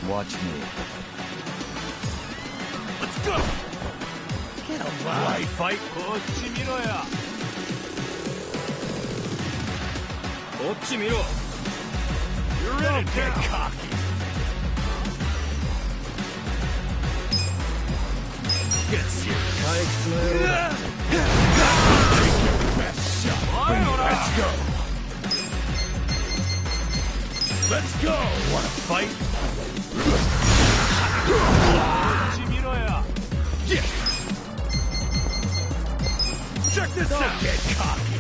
Watch me. Let's go! Get alive! Fight! You're in it, get cocky! Get serious! Take your best shot! Let's go! Let's go! Wanna fight? Yeah! Check this out! Get cocky!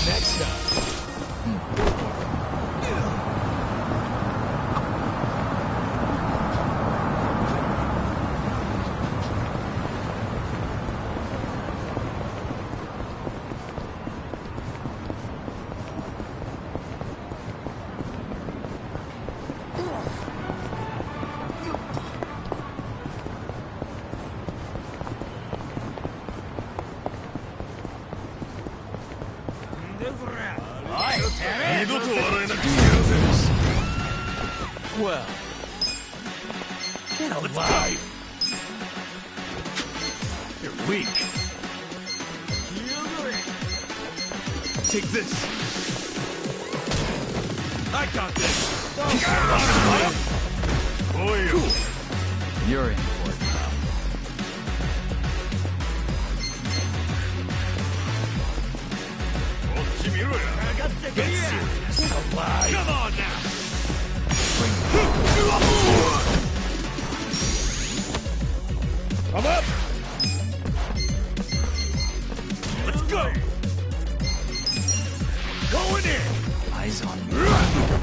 Next time! Well, get alive! You're weak. Take this. I got this. Cool. You're in for it now. Get serious. Get alive. Come on now. I'm up. Let's go. Going in. Eyes on me.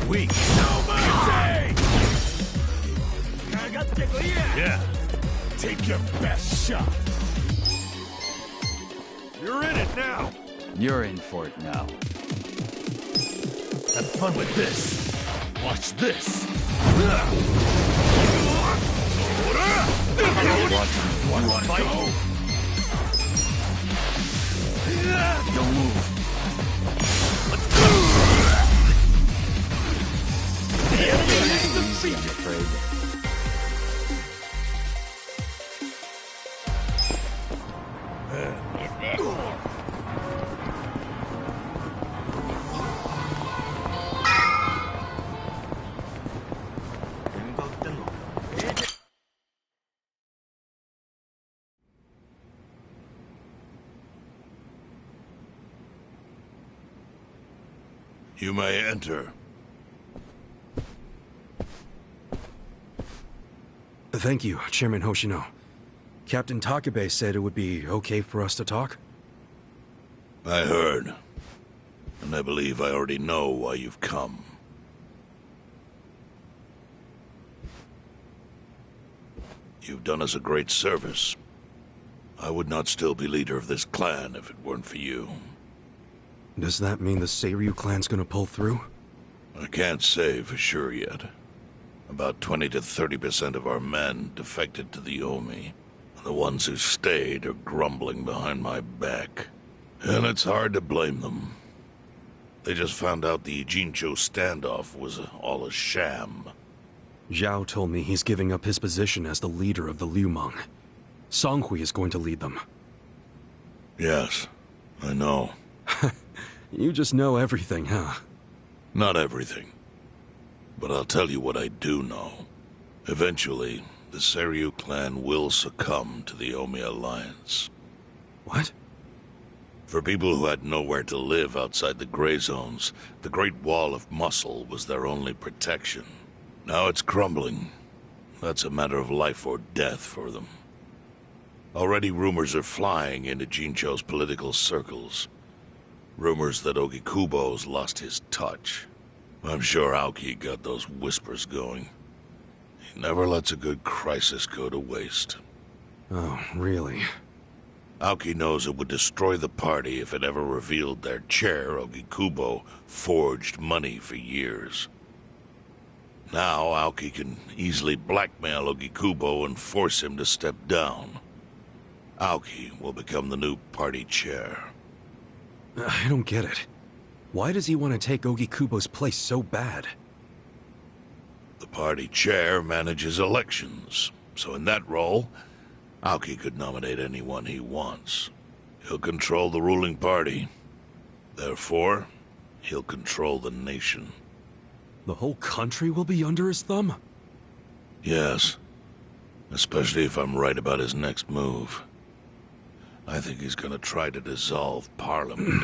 Weak. No mercy. Yeah. Take your best shot. You're in it now. You're in for it now. Have fun with this. Watch this. You want to fight? Don't move. Let's go. Easy, I'm afraid. You may enter. Thank you, Chairman Hoshino. Captain Takabe said it would be okay for us to talk? I heard. And I believe I already know why you've come. You've done us a great service. I would not still be leader of this clan if it weren't for you. Does that mean the Seiryu clan's gonna pull through? I can't say for sure yet. About 20 to 30% of our men defected to the Omi. And the ones who stayed are grumbling behind my back. And it's hard to blame them. They just found out the Ijincho standoff was all a sham. Zhao told me he's giving up his position as the leader of the Liumang. Songhui is going to lead them. Yes, I know. You just know everything, huh? Not everything. But I'll tell you what I do know. Eventually, the Seiryu clan will succumb to the Omi Alliance. What? For people who had nowhere to live outside the gray zones, the Great Wall of Muscle was their only protection. Now it's crumbling. That's a matter of life or death for them. Already rumors are flying into Jincho's political circles. Rumors that Ogikubo's lost his touch. I'm sure Aoki got those whispers going. He never lets a good crisis go to waste. Oh, really? Aoki knows it would destroy the party if it ever revealed their chair, Ogikubo, forged money for years. Now Aoki can easily blackmail Ogikubo and force him to step down. Aoki will become the new party chair. I don't get it. Why does he want to take Ogikubo's place so bad? The party chair manages elections, so in that role, Aoki could nominate anyone he wants. He'll control the ruling party. Therefore, he'll control the nation. The whole country will be under his thumb? Yes. Especially if I'm right about his next move. I think he's gonna try to dissolve Parliament.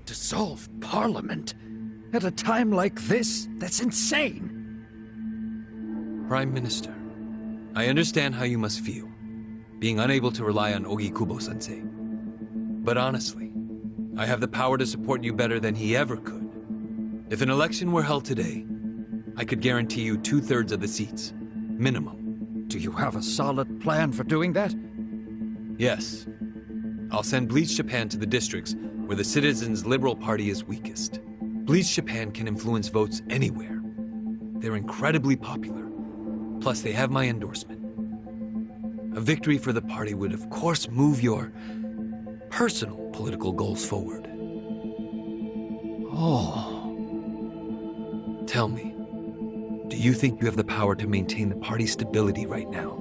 Dissolve Parliament? At a time like this? That's insane! Prime Minister, I understand how you must feel, being unable to rely on Ogikubo-sensei. But honestly, I have the power to support you better than he ever could. If an election were held today, I could guarantee you 2/3 of the seats, minimum. Do you have a solid plan for doing that? Yes. I'll send Bleach Japan to the districts where the Citizens' Liberal Party is weakest. Bleach Japan can influence votes anywhere. They're incredibly popular. Plus, they have my endorsement. A victory for the party would, of course, move your personal political goals forward. Oh. Tell me, do you think you have the power to maintain the party's stability right now?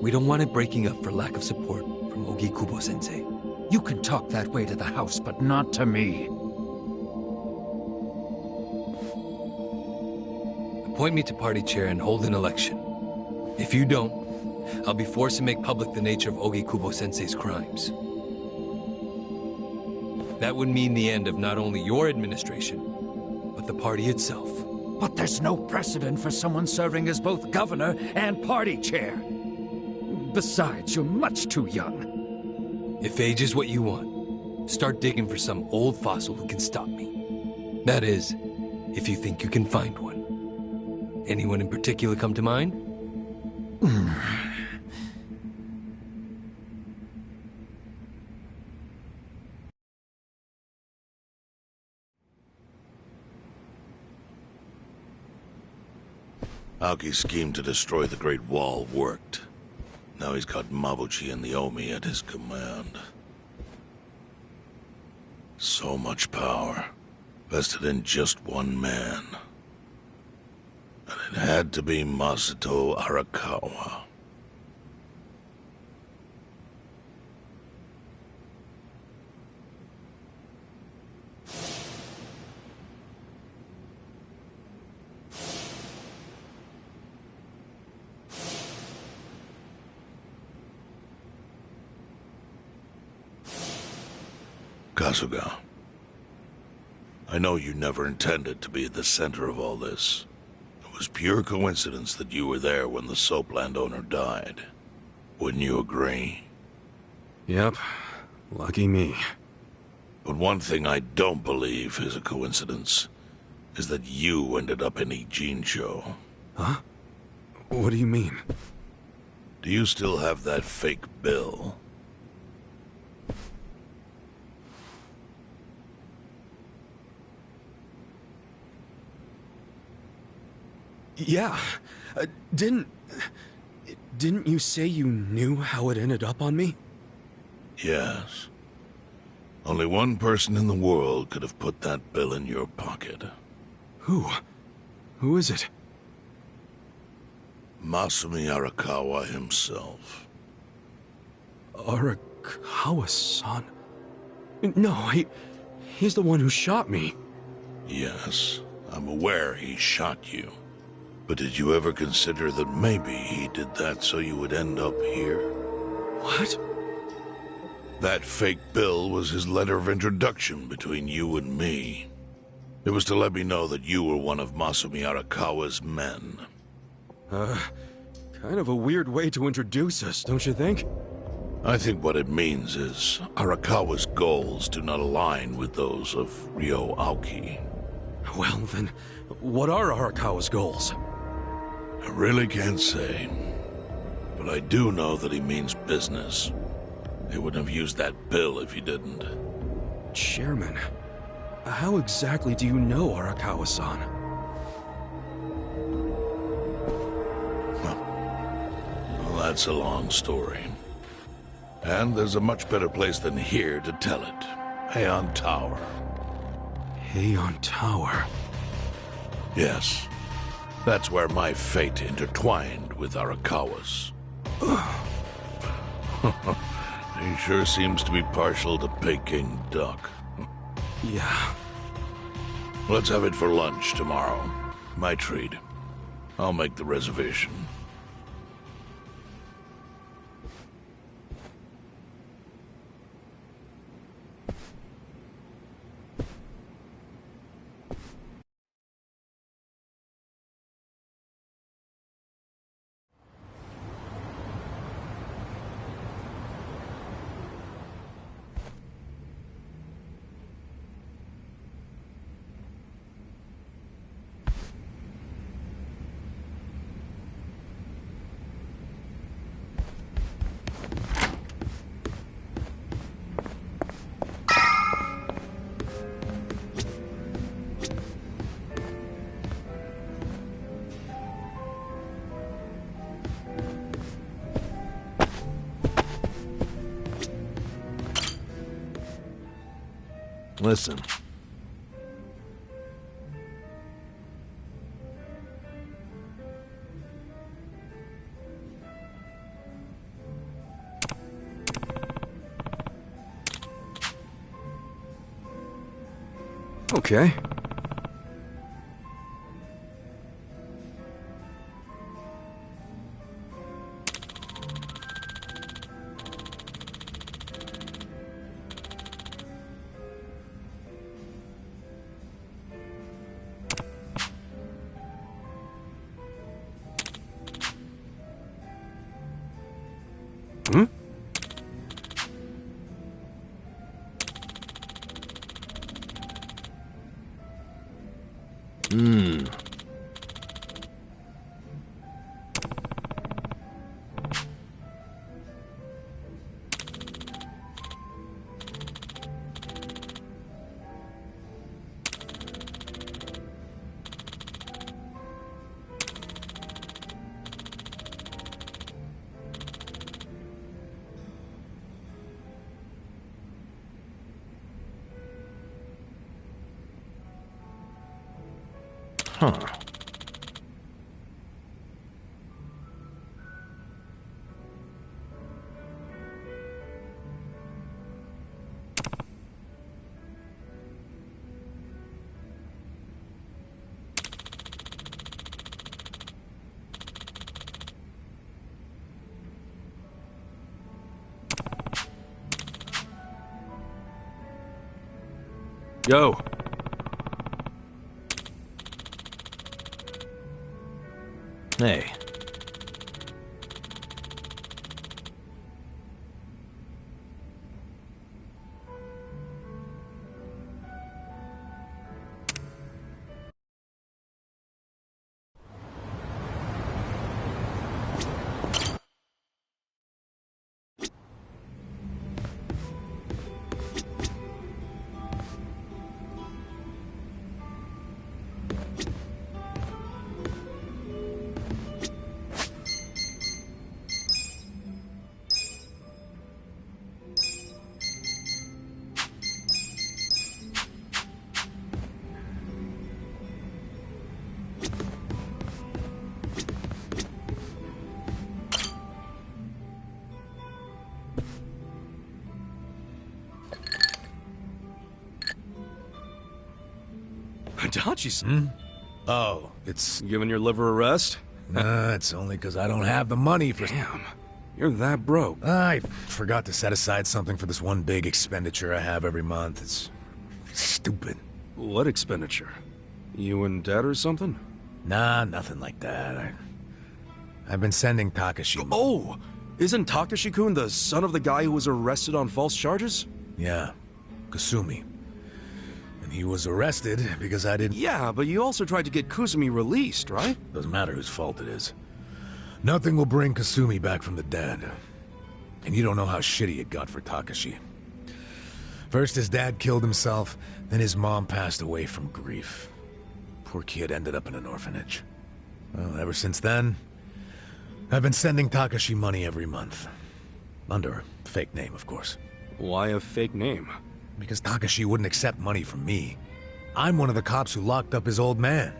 We don't want it breaking up for lack of support from Ogikubo-sensei. You can talk that way to the house, but not to me. Appoint me to party chair and hold an election. If you don't, I'll be forced to make public the nature of Ogikubo-sensei's crimes. That would mean the end of not only your administration, but the party itself. But there's no precedent for someone serving as both governor and party chair. Besides, you're much too young. If age is what you want, start digging for some old fossil who can stop me. That is, if you think you can find one. Anyone in particular come to mind? Aoki's scheme to destroy the Great Wall worked. Now he's got Mabuchi and the Omi at his command. So much power, vested in just one man. And it had to be Masato Arakawa. Kasuga, I know you never intended to be at the center of all this. It was pure coincidence that you were there when the soap landowner died. Wouldn't you agree? Yep. Lucky me. But one thing I don't believe is a coincidence is that you ended up in Ijincho. Huh? What do you mean? Do you still have that fake bill? Yeah. Didn't you say you knew how it ended up on me? Yes. Only one person in the world could have put that bill in your pocket. Who? Who is it? Masumi Arakawa himself. Arakawa-san? No, he's the one who shot me. Yes, I'm aware he shot you. But did you ever consider that maybe he did that so you would end up here? What? That fake bill was his letter of introduction between you and me. It was to let me know that you were one of Masumi Arakawa's men. Kind of a weird way to introduce us, don't you think? I think what it means is Arakawa's goals do not align with those of Ryo Aoki. Well, then, what are Arakawa's goals? I really can't say. But I do know that he means business. He wouldn't have used that bill if he didn't. Chairman, how exactly do you know Arakawa-san? Well, That's a long story. And there's a much better place than here to tell it. Heian Tower. Heian Tower. Yes. That's where my fate intertwined with Arakawa's. He sure seems to be partial to Peking duck. Yeah. Let's have it for lunch tomorrow. My treat. I'll make the reservation. Listen. Okay. Hmm? Hmm. Huh. Yo. Hey. Dachi-san. Oh, it's... Giving your liver a rest? It's only because I don't have the money for... Damn. You're that broke. I forgot to set aside something for this one big expenditure I have every month. It's stupid. What expenditure? You and Dad or something? Nah, nothing like that. I've been sending Takashi... Oh! Isn't Takashi-kun the son of the guy who was arrested on false charges? Yeah, Kasumi. And he was arrested because I didn't... Yeah, but you also tried to get Kusumi released, right? Doesn't matter whose fault it is. Nothing will bring Kasumi back from the dead. And you don't know how shitty it got for Takashi. First his dad killed himself, then his mom passed away from grief. Poor kid ended up in an orphanage. Well, ever since then, I've been sending Takashi money every month. Under a fake name, of course. Why a fake name? Because Takashi wouldn't accept money from me. I'm one of the cops who locked up his old man.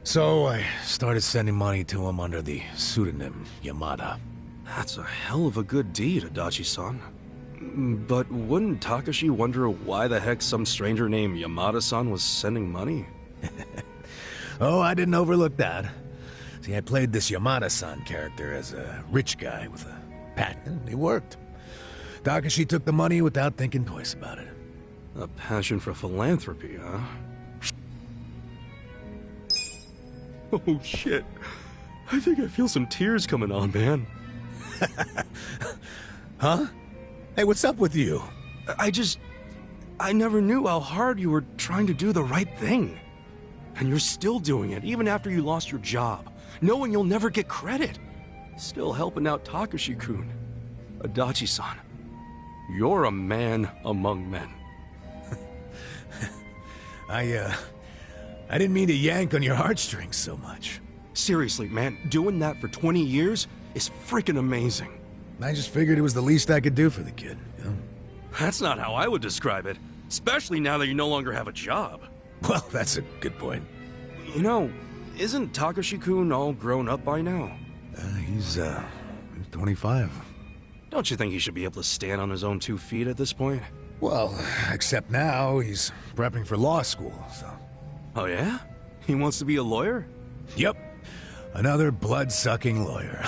So I started sending money to him under the pseudonym Yamada. That's a hell of a good deed, Adachi-san. But wouldn't Takashi wonder why the heck some stranger named Yamada-san was sending money? Oh, I didn't overlook that. See, I played this Yamada-san character as a rich guy with a patent, and it worked. Takashi took the money without thinking twice about it. A passion for philanthropy, huh? Oh shit. I think I feel some tears coming on, man. Huh? Hey, what's up with you? I never knew how hard you were trying to do the right thing. And you're still doing it, even after you lost your job, knowing you'll never get credit. Still helping out Takashi-kun. Adachi-san, you're a man among men. I didn't mean to yank on your heartstrings so much. Seriously, man, doing that for 20 years is freaking amazing. I just figured it was the least I could do for the kid, you know? That's not how I would describe it, especially now that you no longer have a job. Well, that's a good point. You know, isn't Takashi-kun all grown up by now? He's 25. Don't you think he should be able to stand on his own 2 feet at this point? Well, except now he's prepping for law school, so... Oh yeah? He wants to be a lawyer? Yep. Another blood-sucking lawyer.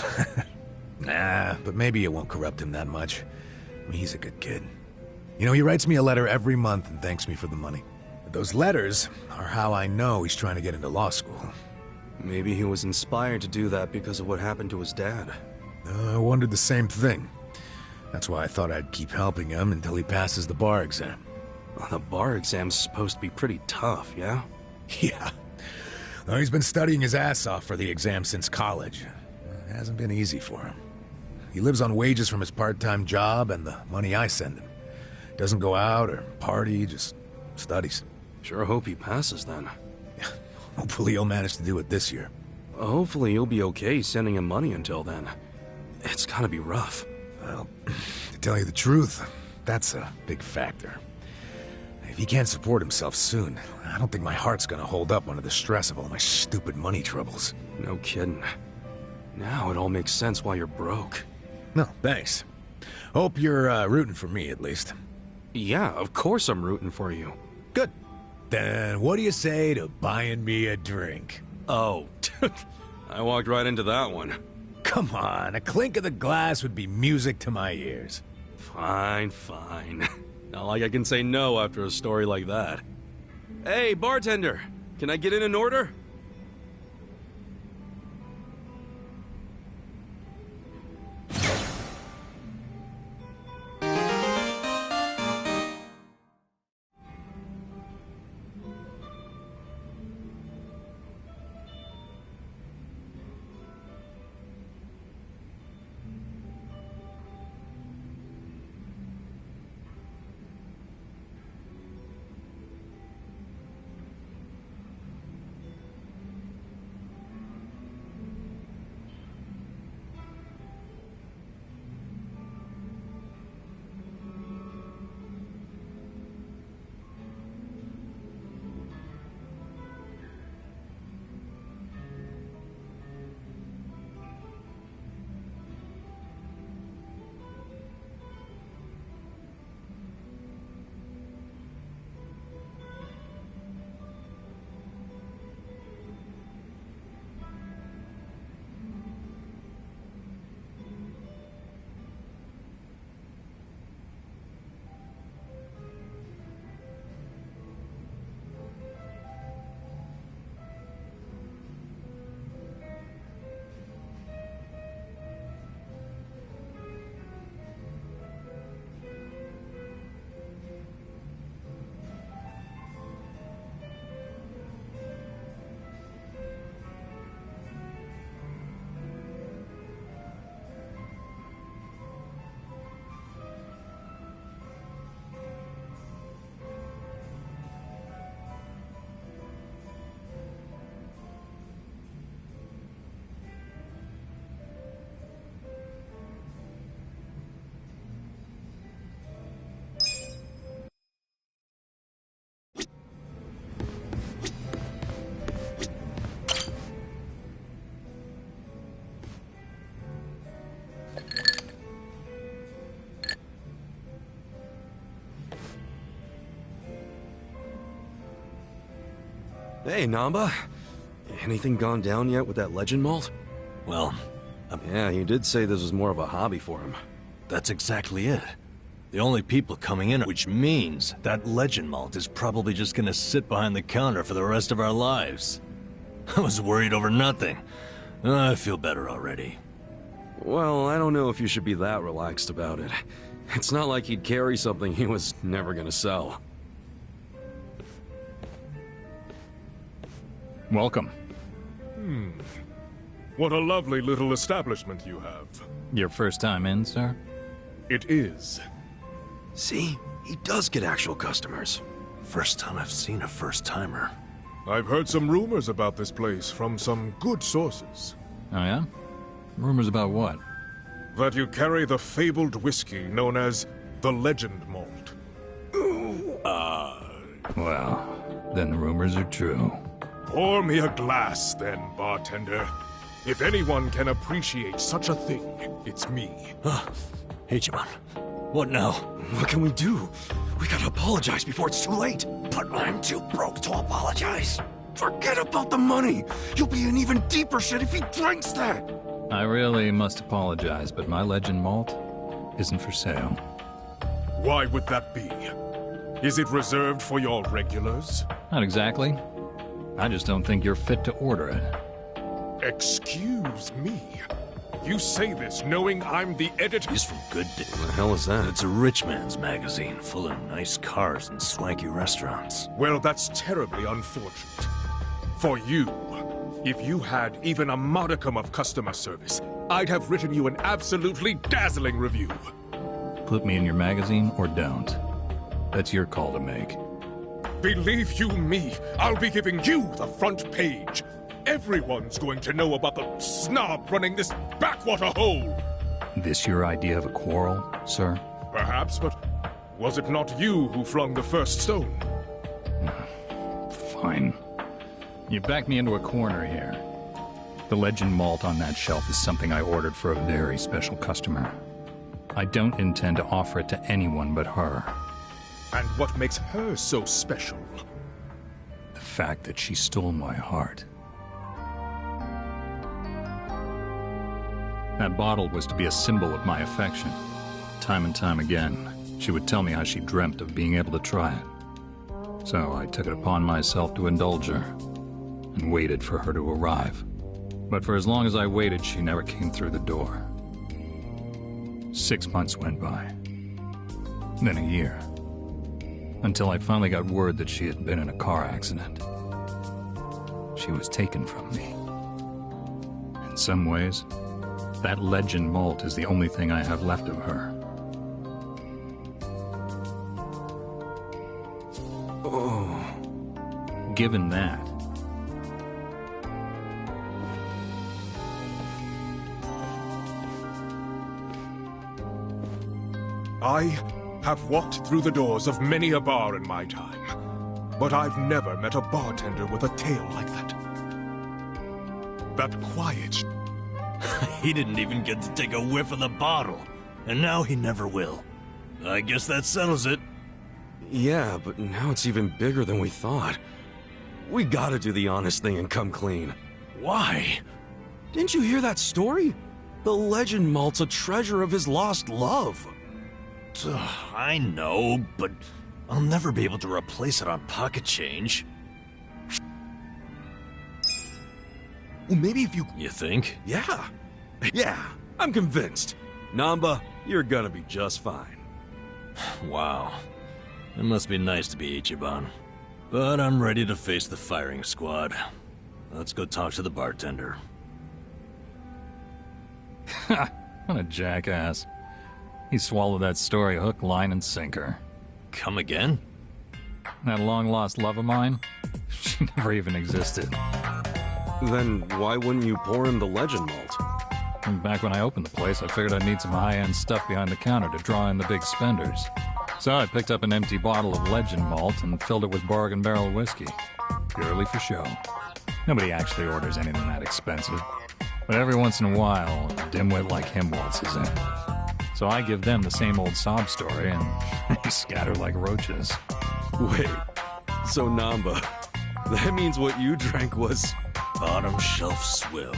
Nah, but maybe it won't corrupt him that much. I mean, he's a good kid. You know, he writes me a letter every month and thanks me for the money. But those letters are how I know he's trying to get into law school. Maybe he was inspired to do that because of what happened to his dad. I wondered the same thing. That's why I thought I'd keep helping him until he passes the bar exam. Well, the bar exam's supposed to be pretty tough, yeah? Yeah. Well, he's been studying his ass off for the exam since college. It hasn't been easy for him. He lives on wages from his part-time job and the money I send him. Doesn't go out or party, just studies. Sure hope he passes then. Hopefully he'll manage to do it this year. Hopefully you'll be okay sending him money until then. It's gotta be rough. Well, to tell you the truth, that's a big factor. If he can't support himself soon, I don't think my heart's gonna hold up under the stress of all my stupid money troubles. No kidding. Now it all makes sense why you're broke. No, thanks. Hope you're rooting for me, at least. Yeah, of course I'm rooting for you. Good. Then what do you say to buying me a drink? Oh, I walked right into that one. Come on, a clink of the glass would be music to my ears. Fine, fine. Not like I can say no after a story like that. Hey, bartender, can I get in an order? Hey, Namba. Anything gone down yet with that legend malt? Well, Yeah, he did say this was more of a hobby for him. that's exactly it. The only people coming in, which means that legend malt is probably just gonna sit behind the counter for the rest of our lives. I was worried over nothing. I feel better already. Well, I don't know if you should be that relaxed about it. It's not like he'd carry something he was never gonna sell. Welcome. What a lovely little establishment you have. Your first time in, sir? It is. See? He does get actual customers. First time I've seen a first-timer. I've heard some rumors about this place from some good sources. Oh, yeah? Rumors about what? That you carry the fabled whiskey known as the Legend Malt. Well, then the rumors are true. Pour me a glass, then, bartender. If anyone can appreciate such a thing, it's me. Ichiban, what now? What can we do? We gotta apologize before it's too late. But I'm too broke to apologize. Forget about the money. You'll be in even deeper shit if he drinks that. I really must apologize, but my legend malt isn't for sale. Why would that be? Is it reserved for your regulars? Not exactly. I just don't think you're fit to order it. Excuse me. You say this knowing I'm the editor. He's from Good Day. What the hell is that? It's a rich man's magazine full of nice cars and swanky restaurants. Well, that's terribly unfortunate. For you, if you had even a modicum of customer service, I'd have written you an absolutely dazzling review. Put me in your magazine or don't. That's your call to make. Believe you me, I'll be giving you the front page. Everyone's going to know about the snob running this backwater hole. This your idea of a quarrel, sir? Perhaps, but was it not you who flung the first stone? Fine. You backed me into a corner here. The legend malt on that shelf is something I ordered for a very special customer. I don't intend to offer it to anyone but her. And what makes her so special? The fact that she stole my heart. That bottle was to be a symbol of my affection. Time and time again, she would tell me how she dreamt of being able to try it. So I took it upon myself to indulge her, and waited for her to arrive. But for as long as I waited, she never came through the door. 6 months went by. Then a year. Until I finally got word that she had been in a car accident. She was taken from me. In some ways, that legend malt is the only thing I have left of her. Oh. Given that, I have walked through the doors of many a bar in my time, but I've never met a bartender with a tale like that. That quiet. He didn't even get to take a whiff of the bottle, and now he never will. I guess that settles it. Yeah, but now it's even bigger than we thought. We gotta do the honest thing and come clean. Why? Didn't you hear that story? The legend malt's a treasure of his lost love. I know, but I'll never be able to replace it on pocket change. Well, maybe if you... You think? Yeah. Yeah, I'm convinced. Namba, you're gonna be just fine. Wow. It must be nice to be Ichiban. But I'm ready to face the firing squad. Let's go talk to the bartender. what a jackass. He swallowed that story hook, line, and sinker. Come again? That long-lost love of mine? She never even existed. Then why wouldn't you pour him the legend malt? And back when I opened the place, I figured I'd need some high-end stuff behind the counter to draw in the big spenders. So I picked up an empty bottle of legend malt and filled it with bargain barrel whiskey. Purely for show. Nobody actually orders anything that expensive. But every once in a while, a dimwit like him waltzes in. So I give them the same old sob story, and they scatter like roaches. Wait, so Namba, That means what you drank was... Bottom shelf swill.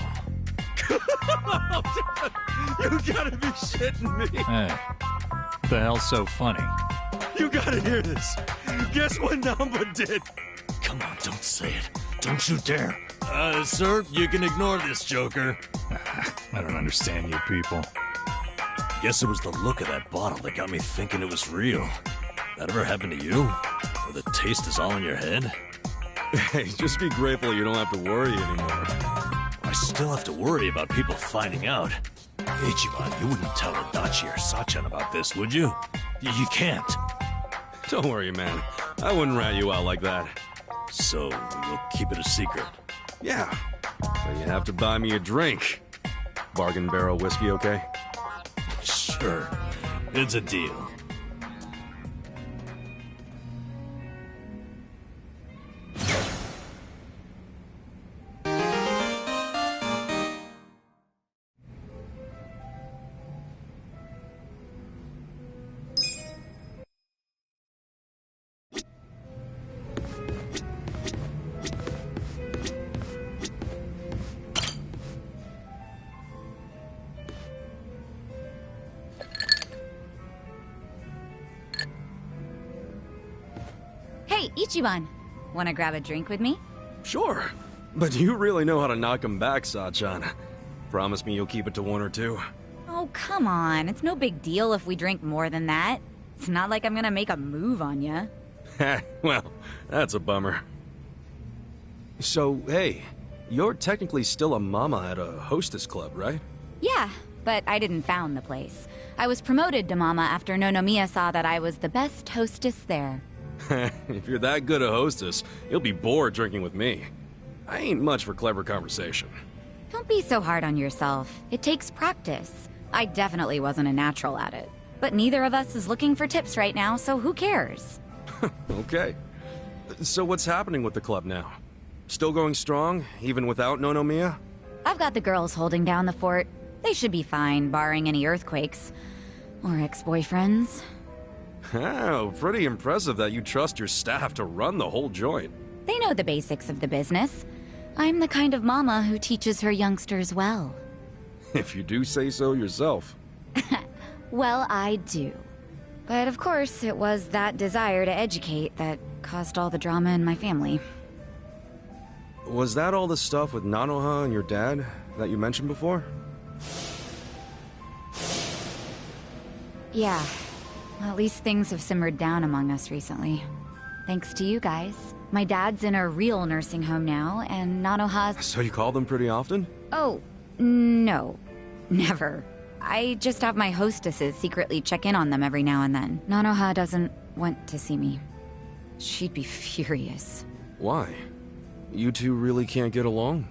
You gotta be shitting me. Hey, what the hell's so funny? You gotta hear this. Guess what Namba did? Come on, don't say it. Don't you dare. Sir, you can ignore this, Joker. I don't understand you people. Guess it was the look of that bottle that got me thinking it was real. That ever happened to you? Where the taste is all in your head? Hey, just be grateful you don't have to worry anymore. I still have to worry about people finding out. Ichiban, you wouldn't tell Adachi or Sachan about this, would you? You can't. Don't worry, man. I wouldn't rat you out like that. So, you'll keep it a secret? Yeah. But you have to buy me a drink. Bargain barrel whiskey, okay? Sure. It's a deal. Hey, Ichiban. Wanna grab a drink with me? Sure. But you really know how to knock him back, Sachan. Promise me you'll keep it to one or two. Oh, come on. It's no big deal if we drink more than that. It's not like I'm gonna make a move on ya. Well, that's a bummer. So, hey, you're technically still a mama at a hostess club, right? Yeah, but I didn't found the place. I was promoted to mama after Nonomiya saw that I was the best hostess there. If you're that good a hostess, you'll be bored drinking with me. I ain't much for clever conversation. Don't be so hard on yourself. It takes practice. I definitely wasn't a natural at it. But neither of us is looking for tips right now, so who cares? Okay. So what's happening with the club now? Still going strong, even without Nonomiya? I've got the girls holding down the fort. They should be fine, barring any earthquakes. Or ex-boyfriends. Oh, pretty impressive that you trust your staff to run the whole joint. They know the basics of the business. I'm the kind of mama who teaches her youngsters well. If you do say so yourself. Well, I do. But of course, it was that desire to educate that caused all the drama in my family. Was that all the stuff with Nanoha and your dad that you mentioned before? Yeah. Well, at least things have simmered down among us recently. Thanks to you guys. My dad's in a real nursing home now, and Nanoha's... So you call them pretty often? Oh, no. Never. I just have my hostesses secretly check in on them every now and then. Nanoha doesn't want to see me. She'd be furious. Why? You two really can't get along?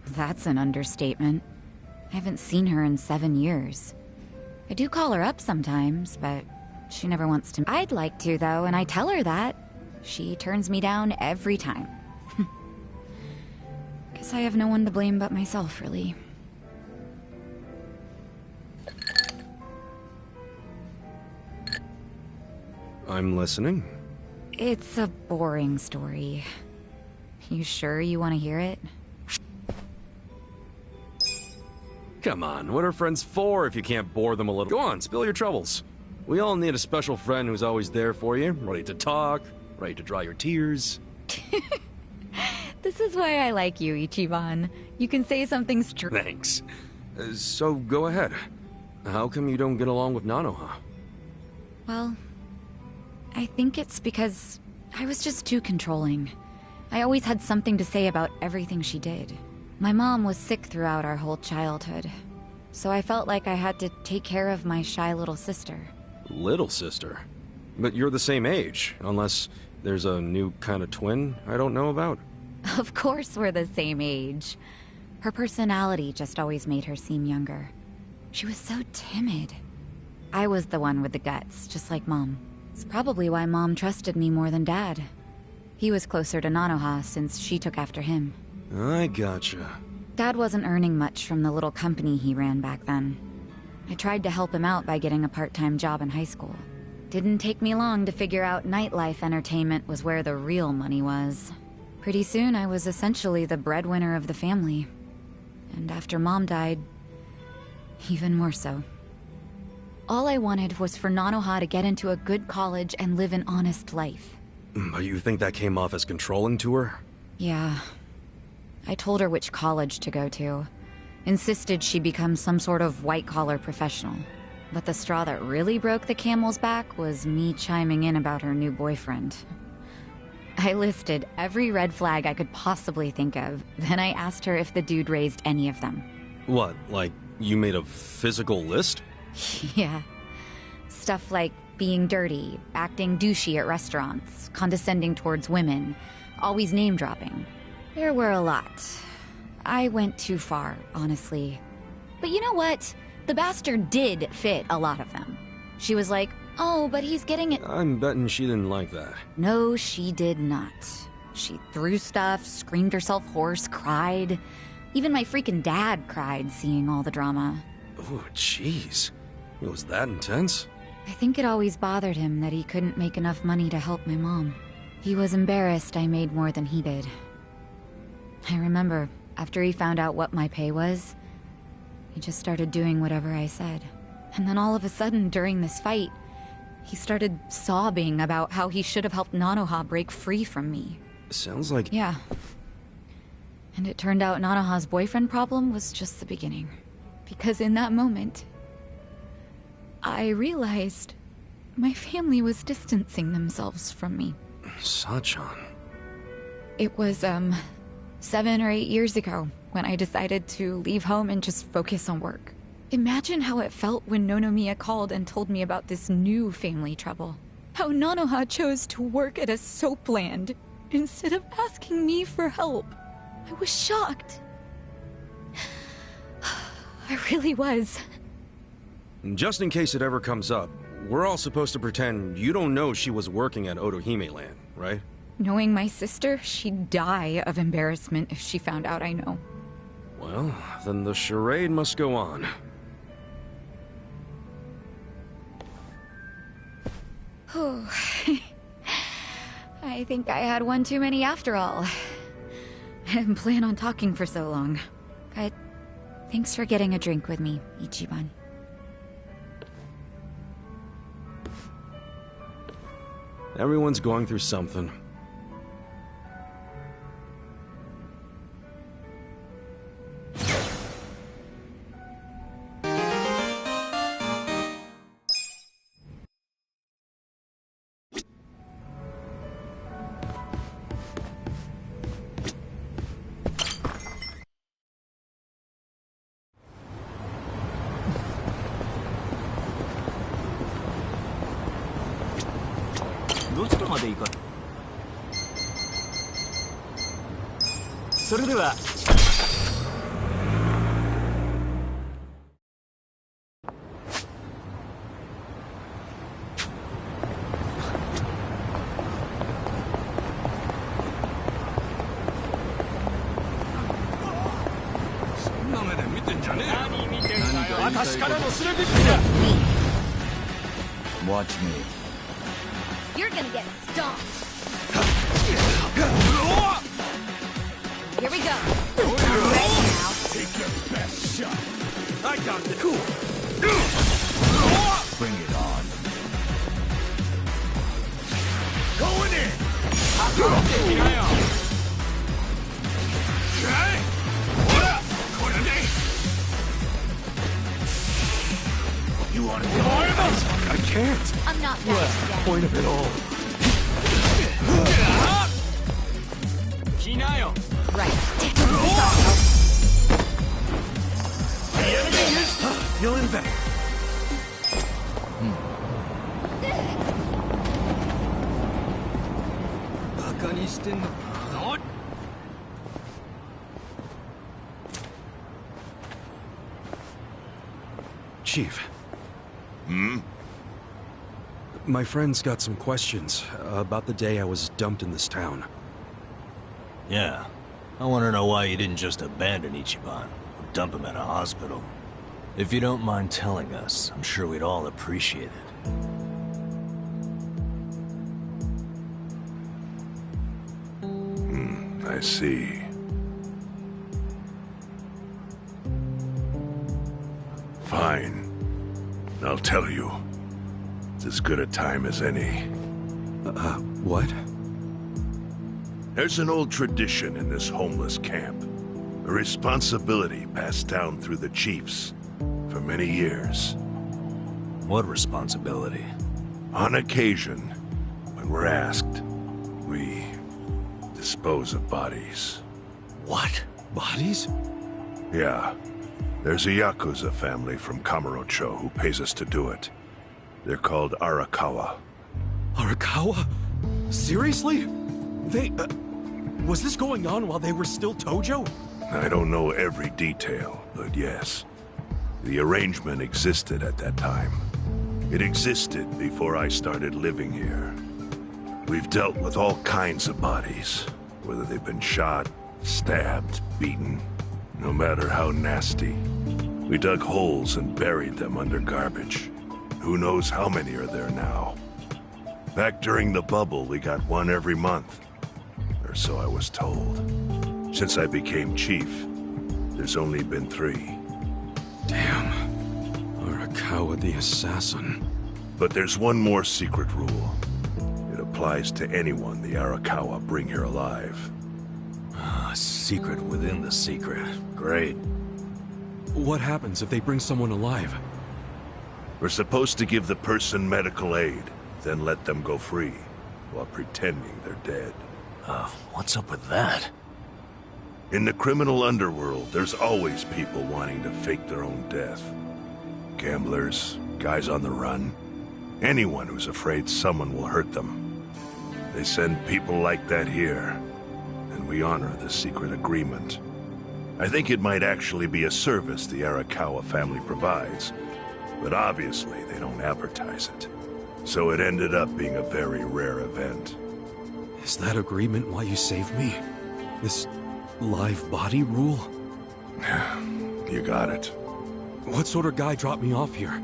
That's an understatement. I haven't seen her in 7 years. I do call her up sometimes, but she never wants to. I'd like to, though, and I tell her that. She turns me down every time. Guess I have no one to blame but myself, really. I'm listening. It's a boring story. You sure you want to hear it? Come on, what are friends for if you can't bore them a little? Go on, spill your troubles. We all need a special friend who's always there for you, ready to talk, ready to dry your tears. This is why I like you, Ichiban. You can say something straight. Thanks. So go ahead. How come you don't get along with Nanoha? Well, I think it's because I was just too controlling. I always had something to say about everything she did. My mom was sick throughout our whole childhood, so I felt like I had to take care of my shy little sister. Little sister? But you're the same age, unless there's a new kind of twin I don't know about. Of course we're the same age. Her personality just always made her seem younger. She was so timid. I was the one with the guts, just like Mom. It's probably why Mom trusted me more than Dad. He was closer to Nanoha since she took after him. I gotcha. Dad wasn't earning much from the little company he ran back then. I tried to help him out by getting a part-time job in high school. Didn't take me long to figure out nightlife entertainment was where the real money was. Pretty soon, I was essentially the breadwinner of the family. And after Mom died, even more so. All I wanted was for Nanoha to get into a good college and live an honest life. But you think that came off as controlling to her? Yeah. I told her which college to go to. Insisted she become some sort of white-collar professional. But the straw that really broke the camel's back was me chiming in about her new boyfriend. I listed every red flag I could possibly think of, then I asked her if the dude raised any of them. What, like, you made a physical list? Yeah. Stuff like being dirty, acting douchey at restaurants, condescending towards women, always name-dropping. There were a lot. I went too far, honestly. But you know what? The bastard did fit a lot of them. She was like, oh, but he's getting it. I'm betting she didn't like that. No, she did not. She threw stuff, screamed herself hoarse, cried. Even my freaking dad cried seeing all the drama. Oh, jeez. It was that intense? I think it always bothered him that he couldn't make enough money to help my mom. He was embarrassed I made more than he did. I remember, after he found out what my pay was, he just started doing whatever I said. And then all of a sudden, during this fight, he started sobbing about how he should have helped Nanoha break free from me. Sounds like... Yeah. And it turned out Nanoha's boyfriend problem was just the beginning. Because in that moment, I realized my family was distancing themselves from me. Sachan. It was, 7 or 8 years ago when I decided to leave home and just focus on work. Imagine how it felt when Nonomiya called and told me about this new family trouble. How Nanoha chose to work at a soap land instead of asking me for help. I was shocked. I really was. Just in case it ever comes up, we're all supposed to pretend you don't know she was working at Otohime Land, right? Knowing my sister, she'd die of embarrassment if she found out I know. Well, then the charade must go on. I think I had one too many after all. I didn't plan on talking for so long. But thanks for getting a drink with me, Ichiban. Everyone's going through something. Watch me. You're gonna get stomped. Here we go. I'm ready now. Take your best shot. I got the cool. Bring it on. Going in. You want to get I can't. I'm not What's that the dead. point of it all? Right. Feeling better. Chief. My friend's got some questions about the day I was dumped in this town. Yeah. I want to know why you didn't just abandon Ichiban or dump him at a hospital. If you don't mind telling us, I'm sure we'd all appreciate it. I see. Fine. I'll tell you. It's as good a time as any. What? There's an old tradition in this homeless camp. A responsibility passed down through the chiefs for many years. What responsibility? On occasion, when we're asked, we dispose of bodies. What? Bodies? Yeah. There's a Yakuza family from Kamurocho who pays us to do it. They're called Arakawa. Arakawa? Seriously? They, was this going on while they were still Tojo? I don't know every detail, but yes. The arrangement existed at that time. It existed before I started living here. We've dealt with all kinds of bodies, whether they've been shot, stabbed, beaten, no matter how nasty. We dug holes and buried them under garbage. Who knows how many are there now? Back during the bubble, we got one every month. Or so I was told. Since I became chief, there's only been 3. Damn. Arakawa the assassin. But there's one more secret rule. It applies to anyone the Arakawa bring here alive. A secret within the secret. Great. What happens if they bring someone alive? We're supposed to give the person medical aid, then let them go free, while pretending they're dead. What's up with that? In the criminal underworld, there's always people wanting to fake their own death. Gamblers, guys on the run, anyone who's afraid someone will hurt them. They send people like that here, and we honor the secret agreement. I think it might actually be a service the Arakawa family provides, but obviously they don't advertise it. So it ended up being a very rare event. Is that agreement why you saved me? This live body rule? You got it. What sort of guy dropped me off here?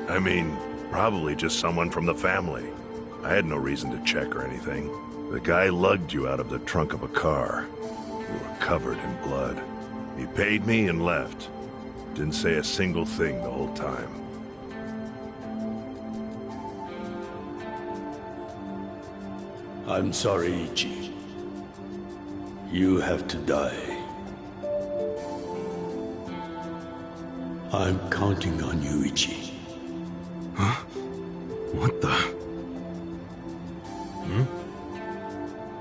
I mean, probably just someone from the family. I had no reason to check or anything. The guy lugged you out of the trunk of a car. You were covered in blood. He paid me and left. Didn't say a single thing the whole time. I'm sorry, Ichi. You have to die. I'm counting on you, Ichi. Huh? What the?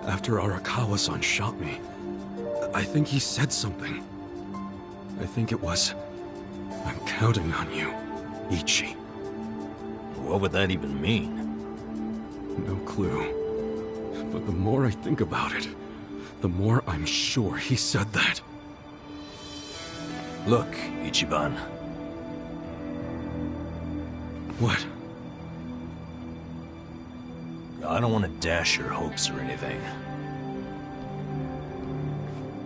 After Arakawa-san shot me, I think he said something. I think it was, I'm counting on you, Ichi. What would that even mean? No clue. But the more I think about it, the more I'm sure he said that. Look, Ichiban. What? I don't want to dash your hopes or anything.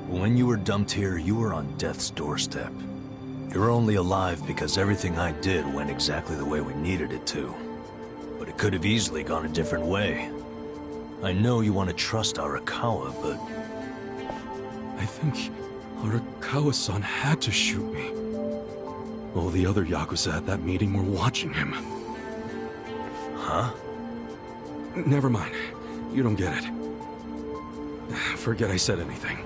When you were dumped here, you were on death's doorstep. You're only alive because everything I did went exactly the way we needed it to. But it could have easily gone a different way. I know you want to trust Arakawa, but... I think Arakawa-san had to shoot me. All the other Yakuza at that meeting were watching him. Huh? Never mind. You don't get it. Forget I said anything.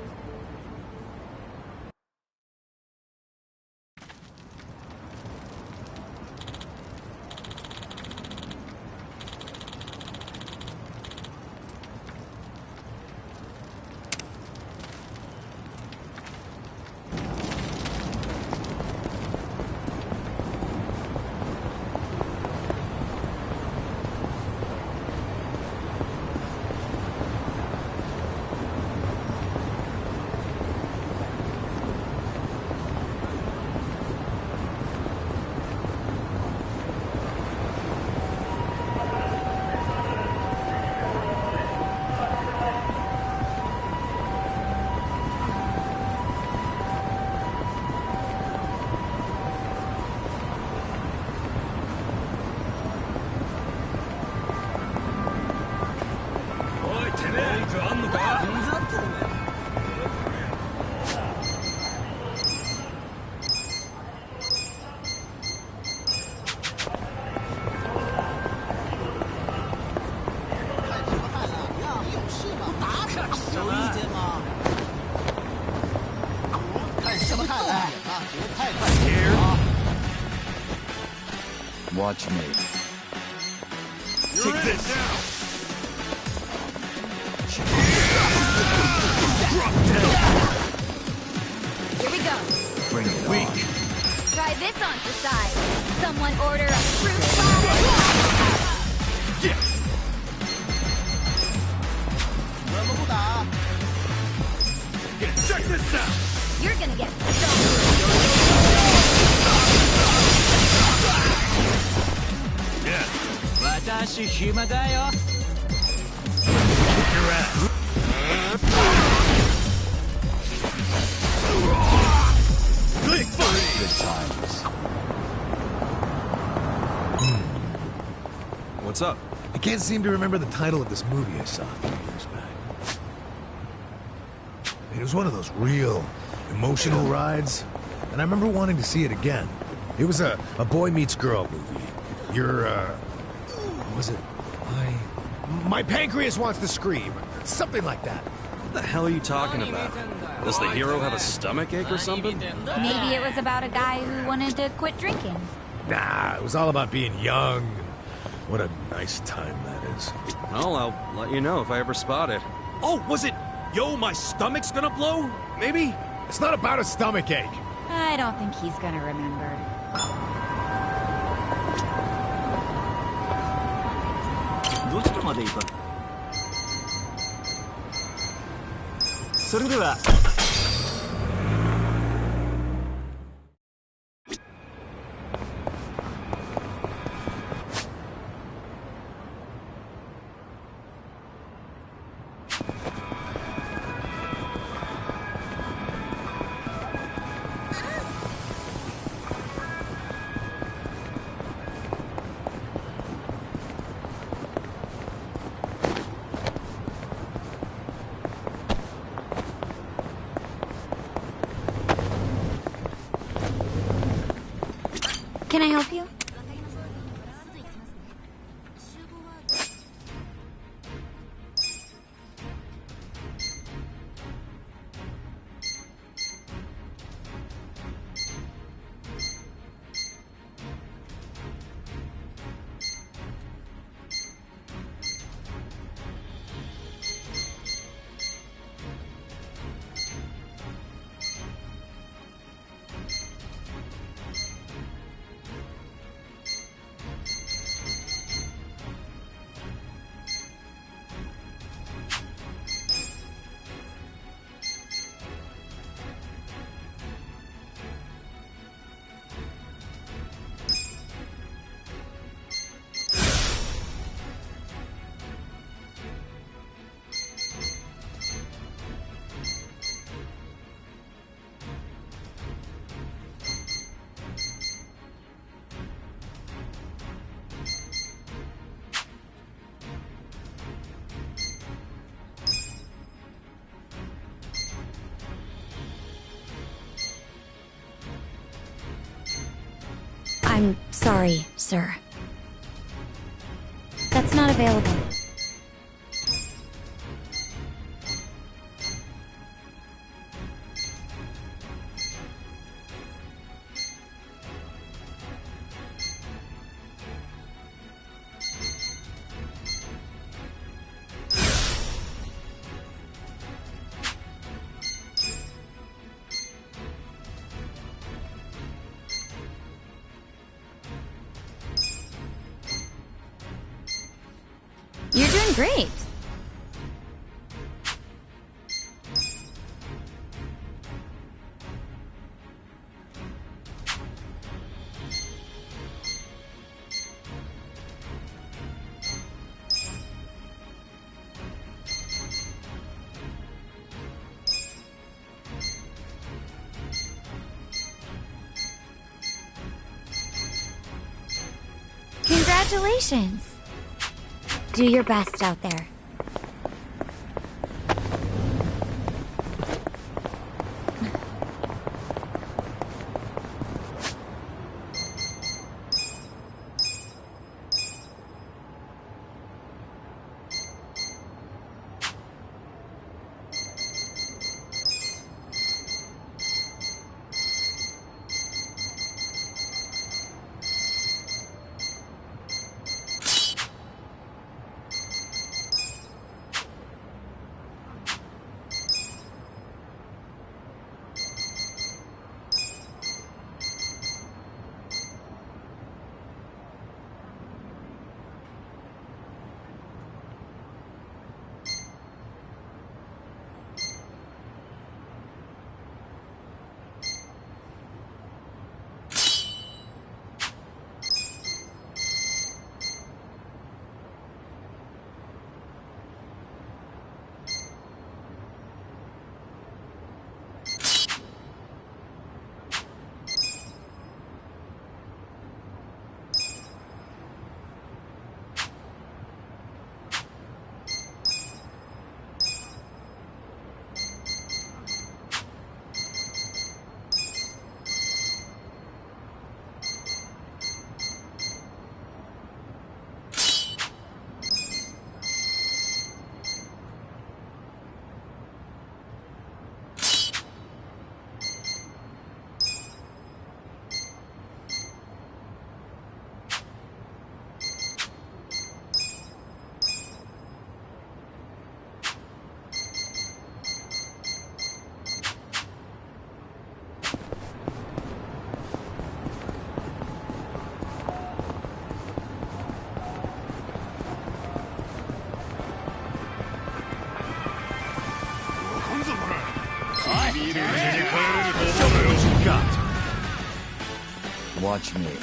Watch me. Take this! Here we go. Bring it on. Try this on for size. Someone order a fruit salad. Check this out! You're gonna get stoned. Good times. What's up? I can't seem to remember the title of this movie I saw a few years back. It was one of those real emotional rides, and I remember wanting to see it again. It was a boy meets girl movie. What was it? My pancreas wants to scream. Something like that. What the hell are you talking about? Does the hero have a stomachache or something? Maybe it was about a guy who wanted to quit drinking. Nah, it was all about being young. What a nice time that is. Well, I'll let you know if I ever spot it. Oh, was it? Yo, my stomach's gonna blow? Maybe? It's not about a stomachache. I don't think he's gonna remember. どちらまで行く？それでは。Can I help you? I'm sorry, sir. That's not available. You're doing great. Congratulations. Do your best out there. Show me what you got. Watch me.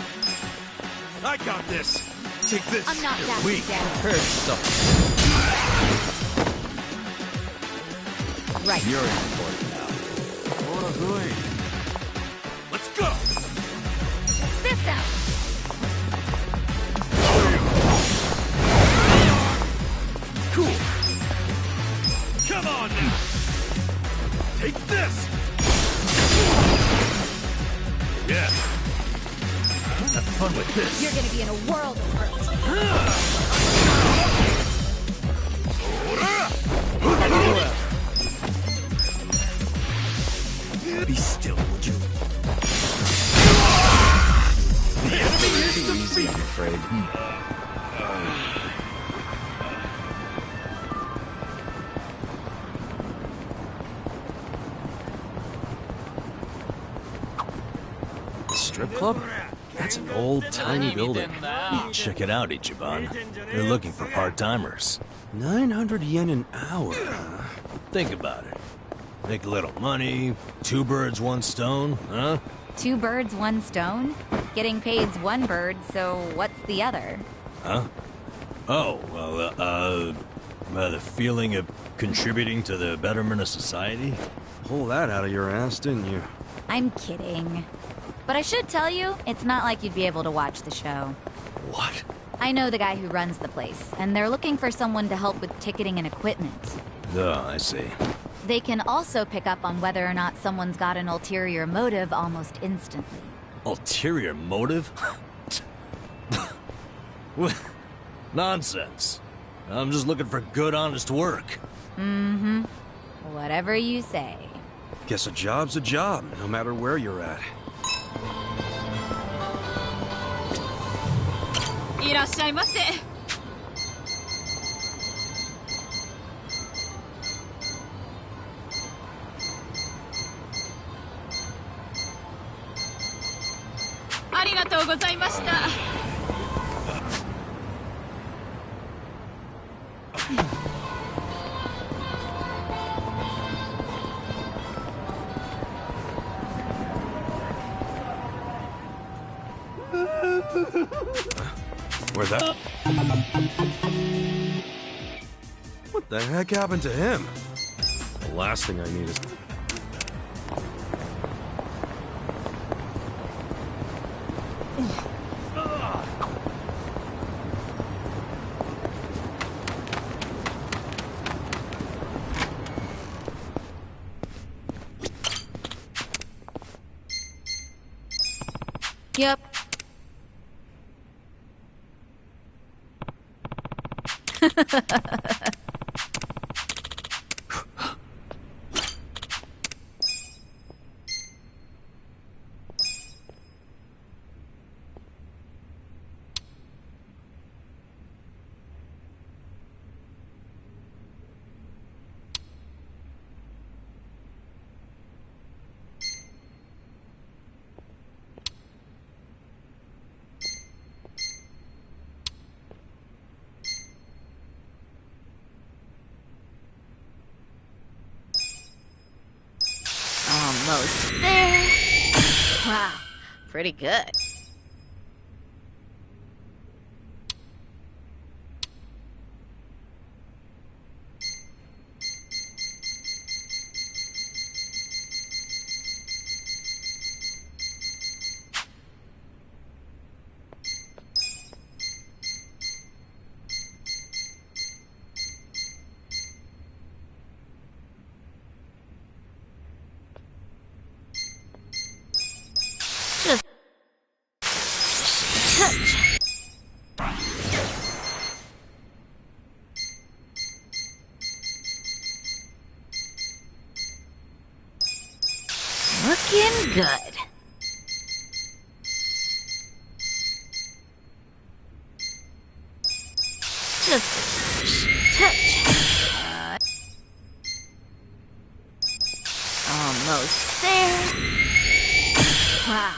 I got this. Take this. I'm not that Weak. dead. Right. You're in for it now. Let's go. This out. Cool. Come on now. Take this. Yeah. Have fun with this. You're gonna be in a world of hurt. Be still, would you? The enemy is Too easy, I'm afraid. Strip club? That's an old-timey building. Check it out, Ichiban. They're looking for part-timers. 900 yen an hour, huh? Think about it. Make a little money, 2 birds, 1 stone, huh? 2 birds, 1 stone? Getting paid's 1 bird, so what's the other? Huh? Oh, well, the feeling of contributing to the betterment of society? Pull that out of your ass, didn't you? I'm kidding. But I should tell you, it's not like you'd be able to watch the show. What? I know the guy who runs the place, and they're looking for someone to help with ticketing and equipment. Oh, I see. They can also pick up on whether or not someone's got an ulterior motive almost instantly. Ulterior motive? What? Nonsense. I'm just looking for good, honest work. Mm-hmm. Whatever you say. Guess a job's a job, no matter where you're at. いらっしゃいませ。ありがとうございました。Where's that? What the heck happened to him? The last thing I need is... Yep. Almost there. Wow, pretty good. Just touch. Looking good. Just touch. Almost there. Wow.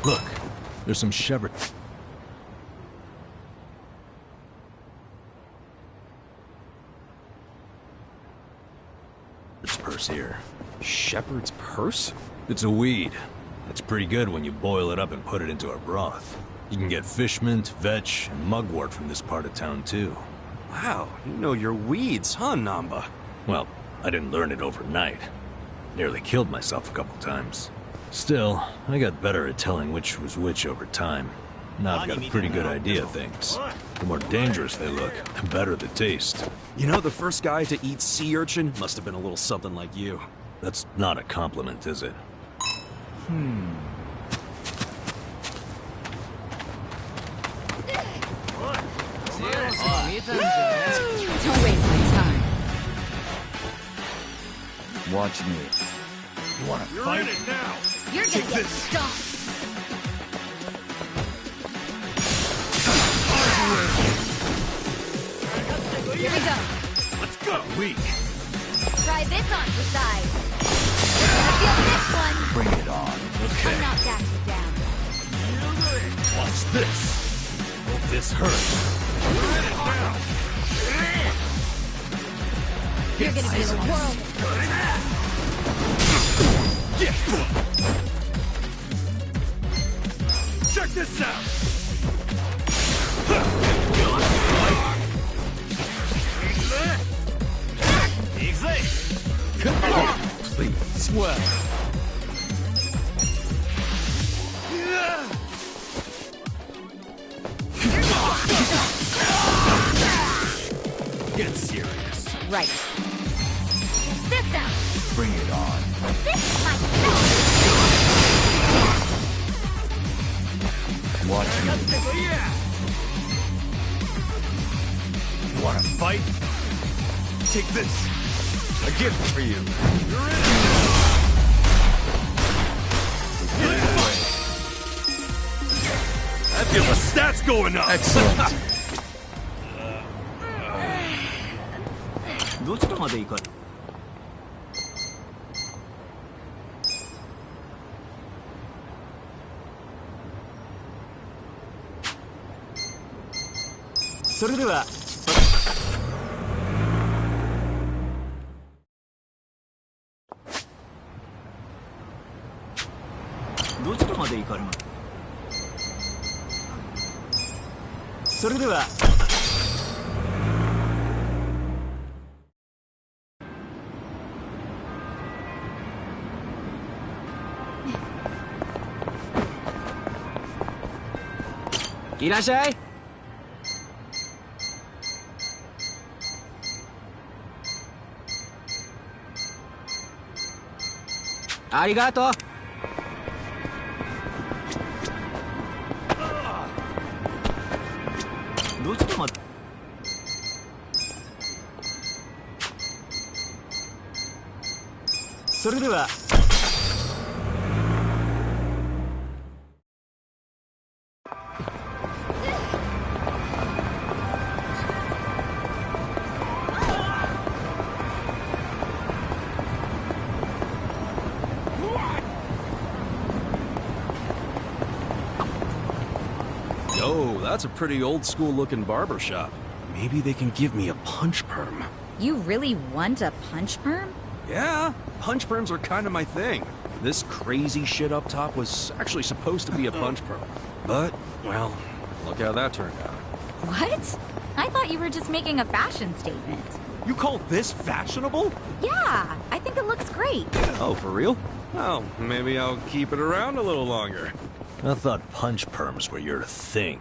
Look, there's some shepherd. Purse here. Shepherd's purse? It's a weed. It's pretty good when you boil it up and put it into a broth. You can get fish mint, vetch, and mugwort from this part of town too. Wow, you know your weeds, huh, Namba? Well, I didn't learn it overnight. Nearly killed myself a couple times. Still, I got better at telling which was which over time. Now I've got a pretty good idea of things. The more dangerous they look, the better the taste. You know, the first guy to eat sea urchin must have been a little something like you. That's not a compliment, is it? Don't waste my time. Watch me. You wanna fight? It now. You're gonna get stomped. Here we go. Let's go. Weak. Try this on for size. I feel this one. Bring it on. Okay. I'm not backing down. Watch this. Hope this hurts. You're gonna feel a whirl. Check this out. Please. Well. Get serious. Right. This out. Bring it on. This is my Watch me. You wanna fight? Take this. A gift for you. You're in. I feel the stats going up. Excellent. どちらまで行かそれではどちらまで行かれますそれではいらっしゃいありがとうどうしてまそれではYo, that's a pretty old-school looking barber shop. Maybe they can give me a punch perm. You really want a punch perm? Yeah, punch perms are kind of my thing. This crazy shit up top was actually supposed to be a punch perm. But, well, look how that turned out. What? I thought you were just making a fashion statement. You call this fashionable? Yeah, I think it looks great. Oh, for real? Well, maybe I'll keep it around a little longer. I thought punch perms were your thing.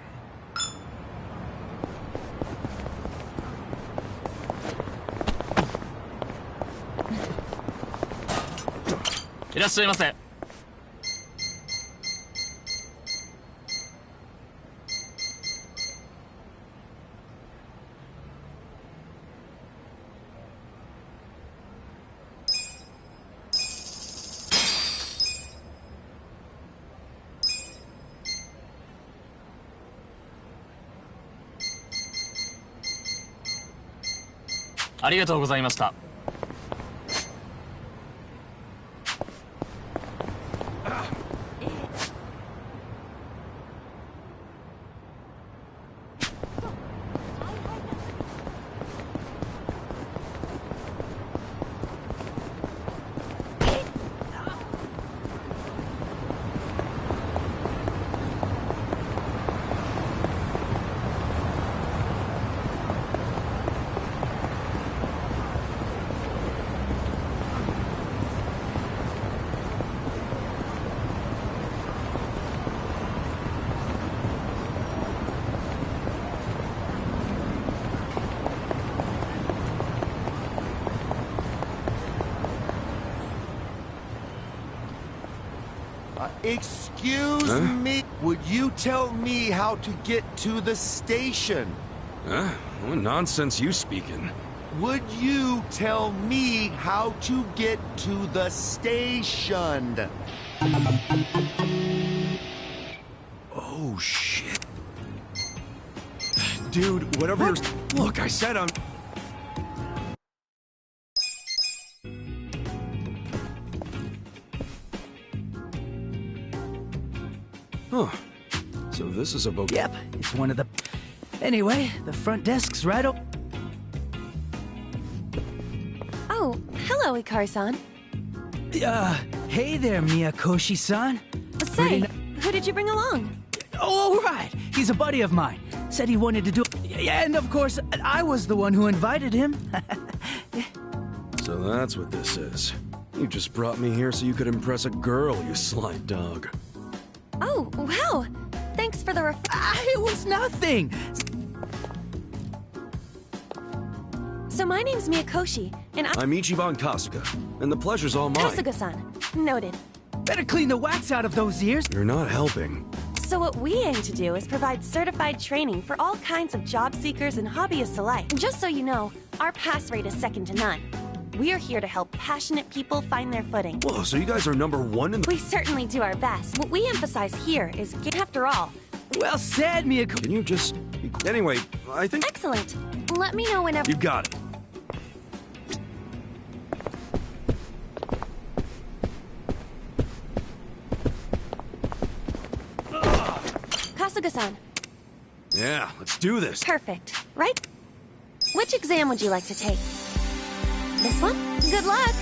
ありがとうございました。Excuse me. Would you tell me how to get to the station? Huh? What nonsense you speaking? Would you tell me how to get to the station? Oh, shit. Dude, whatever you're... Look, I said I'm... Huh. So this is a boat... Yep, it's one of the... Anyway, the front desk's right up... Oh, hello, Ikari-san. Hey there, Miyakoshi-san. Say, who did you bring along? Oh, right. He's a buddy of mine. Said he wanted to do... Yeah, and of course, I was the one who invited him. So that's what this is. You just brought me here so you could impress a girl, you sly dog. Oh, wow. Thanks for the it was nothing. So my name's Miyakoshi, and I'm Ichiban Kasuga, and the pleasure's all mine. Kasuga-san. Noted. Better clean the wax out of those ears. You're not helping. So what we aim to do is provide certified training for all kinds of job seekers and hobbyists alike. And just so you know, our pass rate is second to none. We're here to help passionate people find their footing. Whoa, so you guys are #1 in the... We certainly do our best. What we emphasize here is, after all... Well said, Miyako. Can you just... Anyway, I think... Excellent. Let me know whenever... You got it. Kasuga-san. Yeah, let's do this. Perfect. Right? Which exam would you like to take? This one? Good luck!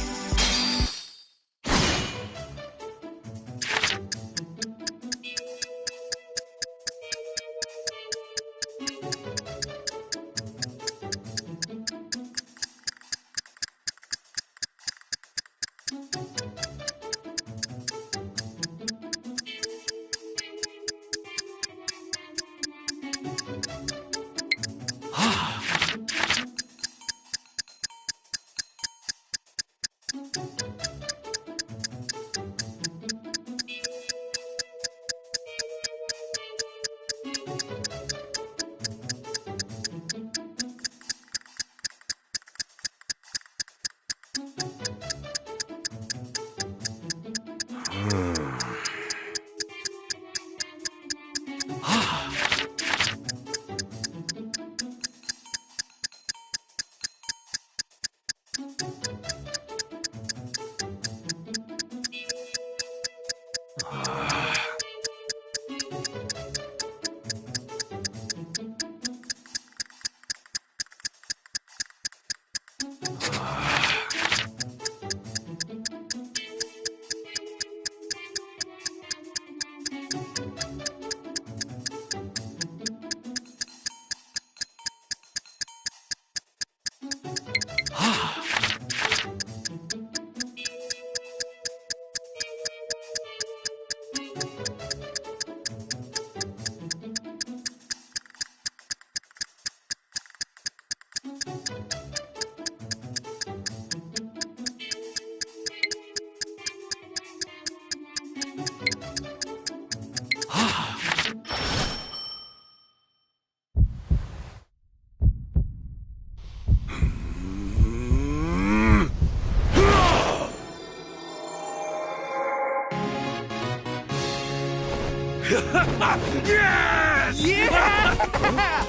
Yes! Yeah!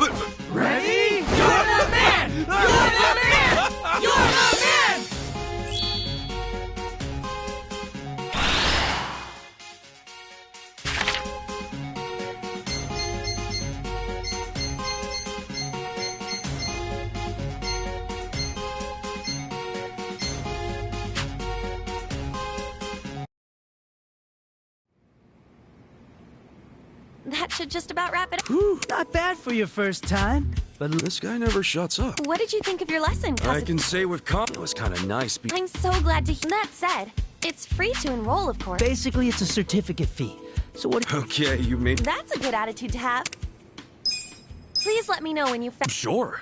Ready? You're the man! You're the man! You're the man! That should just about wrap it up. Whew, not bad for your first time. But this guy never shuts up. What did you think of your lesson, I can say with it was kind of nice. I'm so glad to hear that said. It's free to enroll, of course. Basically, it's a certificate fee. So what... Okay, you made... That's a good attitude to have. Please let me know when you... Sure.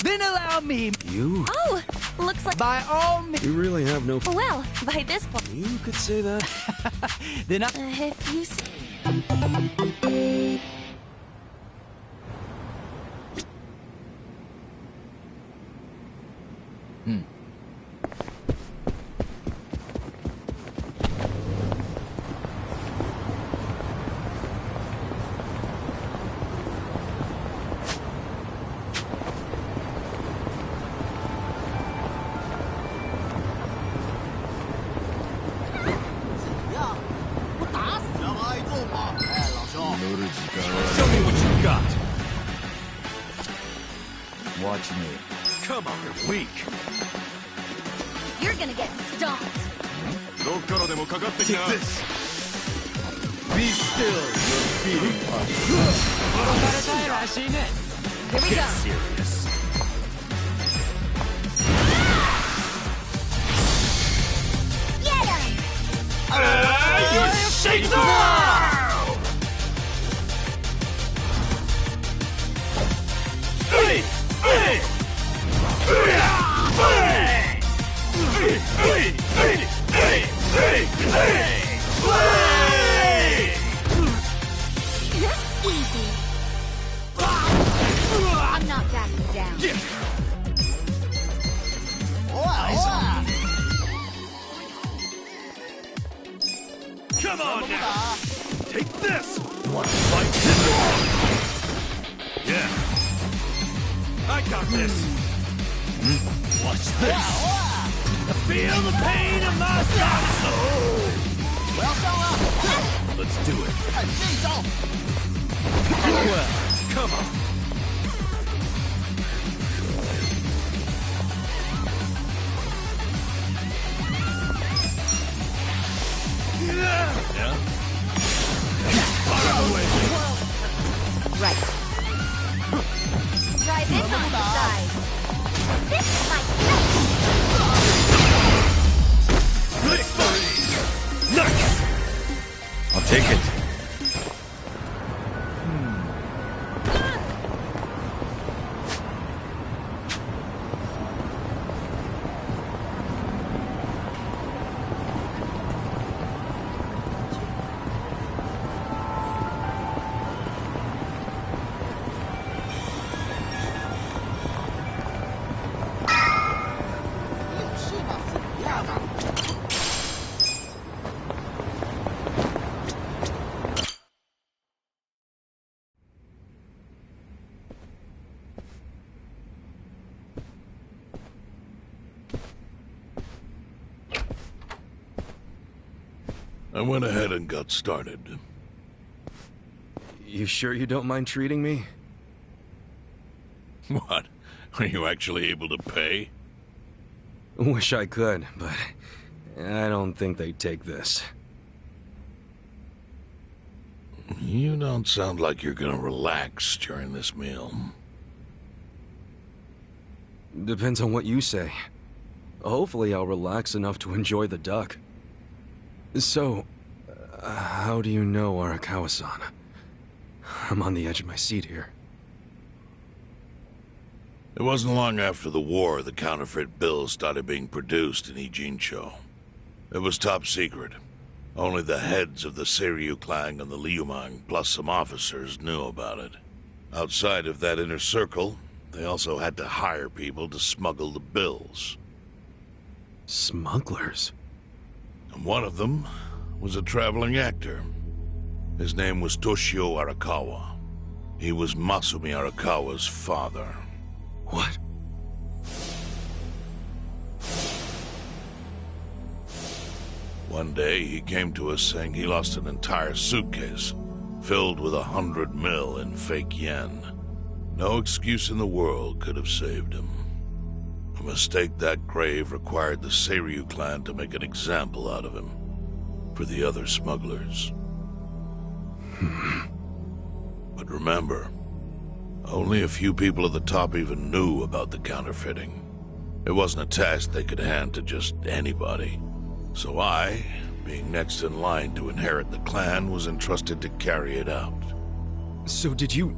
Then allow me. You? Oh, looks like... By all means. You really have no... Well, by this point... You could say that. Then I... if you... Show me what you got. Watch me. Come on, you're weak. You're gonna get stomped. Take this. Be still, you're beating us. Here we Get go. serious. Get him! Shake Easy. I'm not backing down. Come on now. Take this. Want to fight? Yeah. I got this. Watch this. Feel the pain of my soul. Let's do it. Well, come on. Yeah? Right. Try this on the side. This is my Nice. I'll take it. I went ahead and got started. You sure you don't mind treating me? What? Are you actually able to pay? Wish I could, but I don't think they'd take this. You don't sound like you're gonna relax during this meal. Depends on what you say. Hopefully I'll relax enough to enjoy the duck. So, how do you know Arakawa-san? I'm on the edge of my seat here. It wasn't long after the war the counterfeit bills started being produced in Ijincho. It was top secret. Only the heads of the Seiryu clan and the Liumang, plus some officers, knew about it. Outside of that inner circle, they also had to hire people to smuggle the bills. Smugglers? And one of them was a traveling actor. His name was Toshio Arakawa. He was Masumi Arakawa's father. What? One day, he came to us saying he lost an entire suitcase filled with 100 mil in fake yen. No excuse in the world could have saved him. A mistake that grave required the Seiryu clan to make an example out of him for the other smugglers. But remember, only a few people at the top even knew about the counterfeiting. It wasn't a task they could hand to just anybody. So I, being next in line to inherit the clan, was entrusted to carry it out. So did you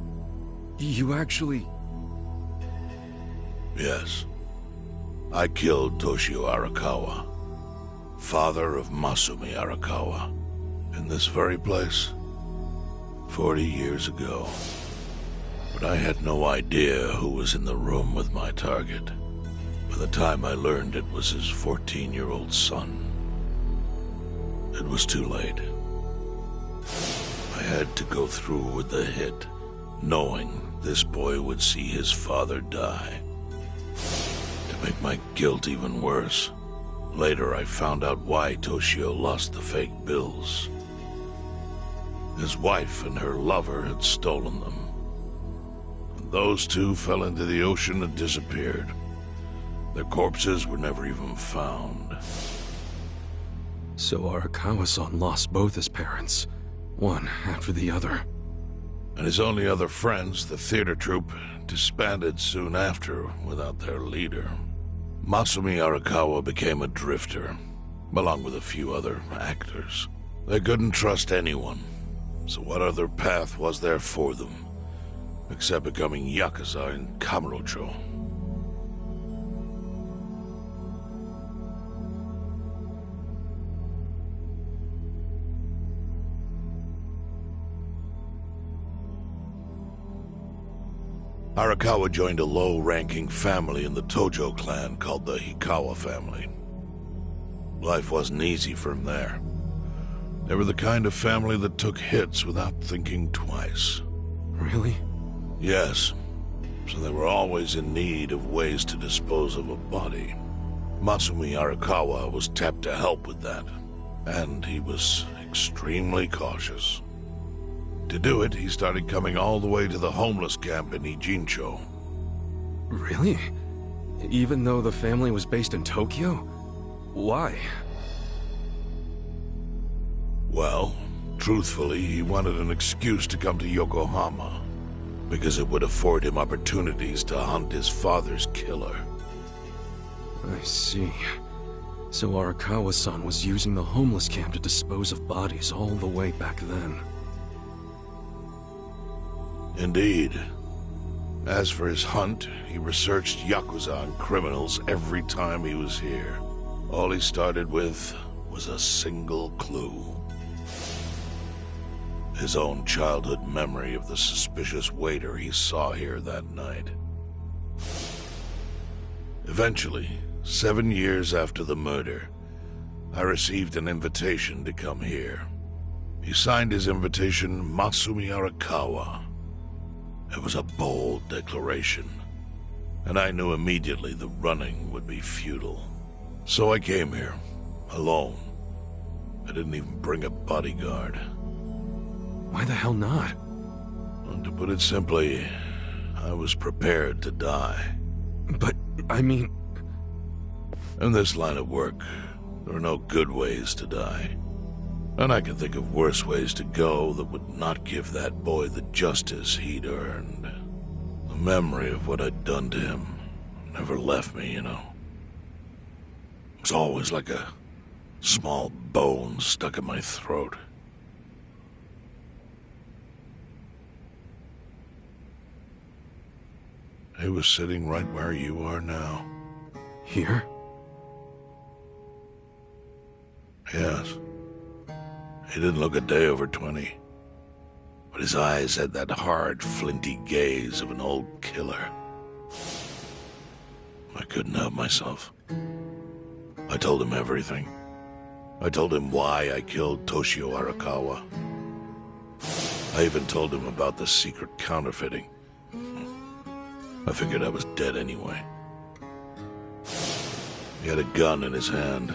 actually... Yes. I killed Toshio Arakawa, father of Masumi Arakawa, in this very place 40 years ago. But I had no idea who was in the room with my target. By the time I learned it was his 14-year-old son, it was too late. I had to go through with the hit, knowing this boy would see his father die. To make my guilt even worse, later I found out why Toshio lost the fake bills. His wife and her lover had stolen them. And those two fell into the ocean and disappeared. Their corpses were never even found. So Arakawa-san lost both his parents, one after the other. And his only other friends, the theater troupe, disbanded soon after without their leader. Masumi Arakawa became a drifter, along with a few other actors. They couldn't trust anyone, so what other path was there for them, except becoming Yakuza in Kamurocho? Arakawa joined a low-ranking family in the Tojo clan called the Hikawa family. Life wasn't easy for him there. They were the kind of family that took hits without thinking twice. Really? Yes. So they were always in need of ways to dispose of a body. Masumi Arakawa was tapped to help with that, and he was extremely cautious. To do it, he started coming all the way to the homeless camp in Ijincho. Really? Even though the family was based in Tokyo? Why? Well, truthfully, he wanted an excuse to come to Yokohama, because it would afford him opportunities to hunt his father's killer. I see. So Arakawa-san was using the homeless camp to dispose of bodies all the way back then. Indeed. As for his hunt, he researched Yakuza and criminals every time he was here. All he started with was a single clue. His own childhood memory of the suspicious waiter he saw here that night. Eventually, 7 years after the murder, I received an invitation to come here. He signed his invitation Masumi Arakawa. It was a bold declaration, and I knew immediately the running would be futile. So I came here, alone. I didn't even bring a bodyguard. Why the hell not? Well, to put it simply, I was prepared to die. But, I mean... In this line of work, there are no good ways to die. And I can think of worse ways to go that would not give that boy the justice he'd earned. The memory of what I'd done to him never left me, you know. It was always like a small bone stuck in my throat. He was sitting right where you are now. Here? Yes. He didn't look a day over 20. But his eyes had that hard, flinty gaze of an old killer. I couldn't help myself. I told him everything. I told him why I killed Toshio Arakawa. I even told him about the secret counterfeiting. I figured I was dead anyway. He had a gun in his hand,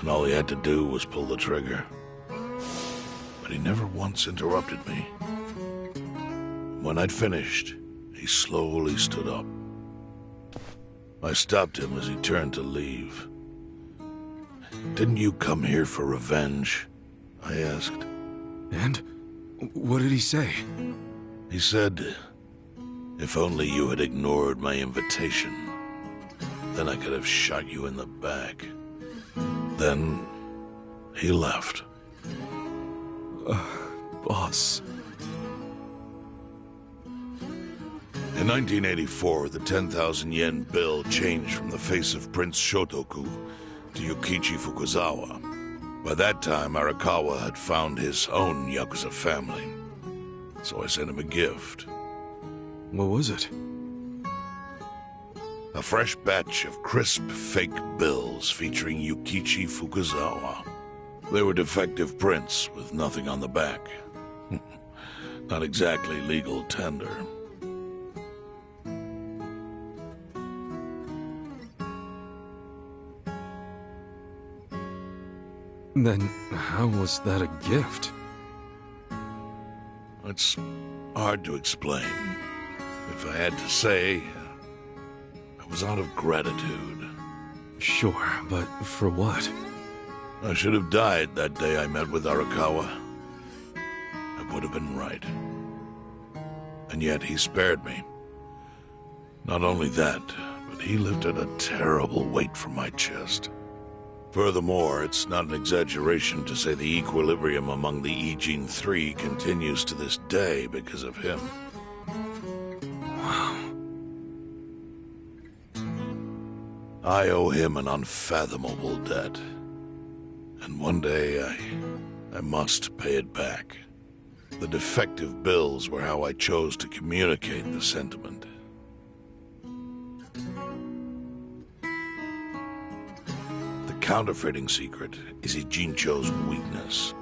and all he had to do was pull the trigger. But he never once interrupted me. When I'd finished, he slowly stood up. I stopped him as he turned to leave. "Didn't you come here for revenge?" I asked. And? What did he say? He said, "If only you had ignored my invitation, then I could have shot you in the back." Then he left. Boss. In 1984, the 10,000 yen bill changed from the face of Prince Shotoku to Yukichi Fukuzawa. By that time, Arakawa had found his own Yakuza family. So I sent him a gift. What was it? A fresh batch of crisp, fake bills featuring Yukichi Fukuzawa. They were defective prints with nothing on the back. Not exactly legal tender. Then how was that a gift? It's hard to explain. If I had to say, it was out of gratitude. Sure, but for what? I should have died that day I met with Arakawa. I would have been right. And yet he spared me. Not only that, but he lifted a terrible weight from my chest. Furthermore, it's not an exaggeration to say the equilibrium among the Ijin Three continues to this day because of him. Wow. I owe him an unfathomable debt. And one day, I must pay it back. The defective bills were how I chose to communicate the sentiment. The counterfeiting secret is Ijincho's weakness.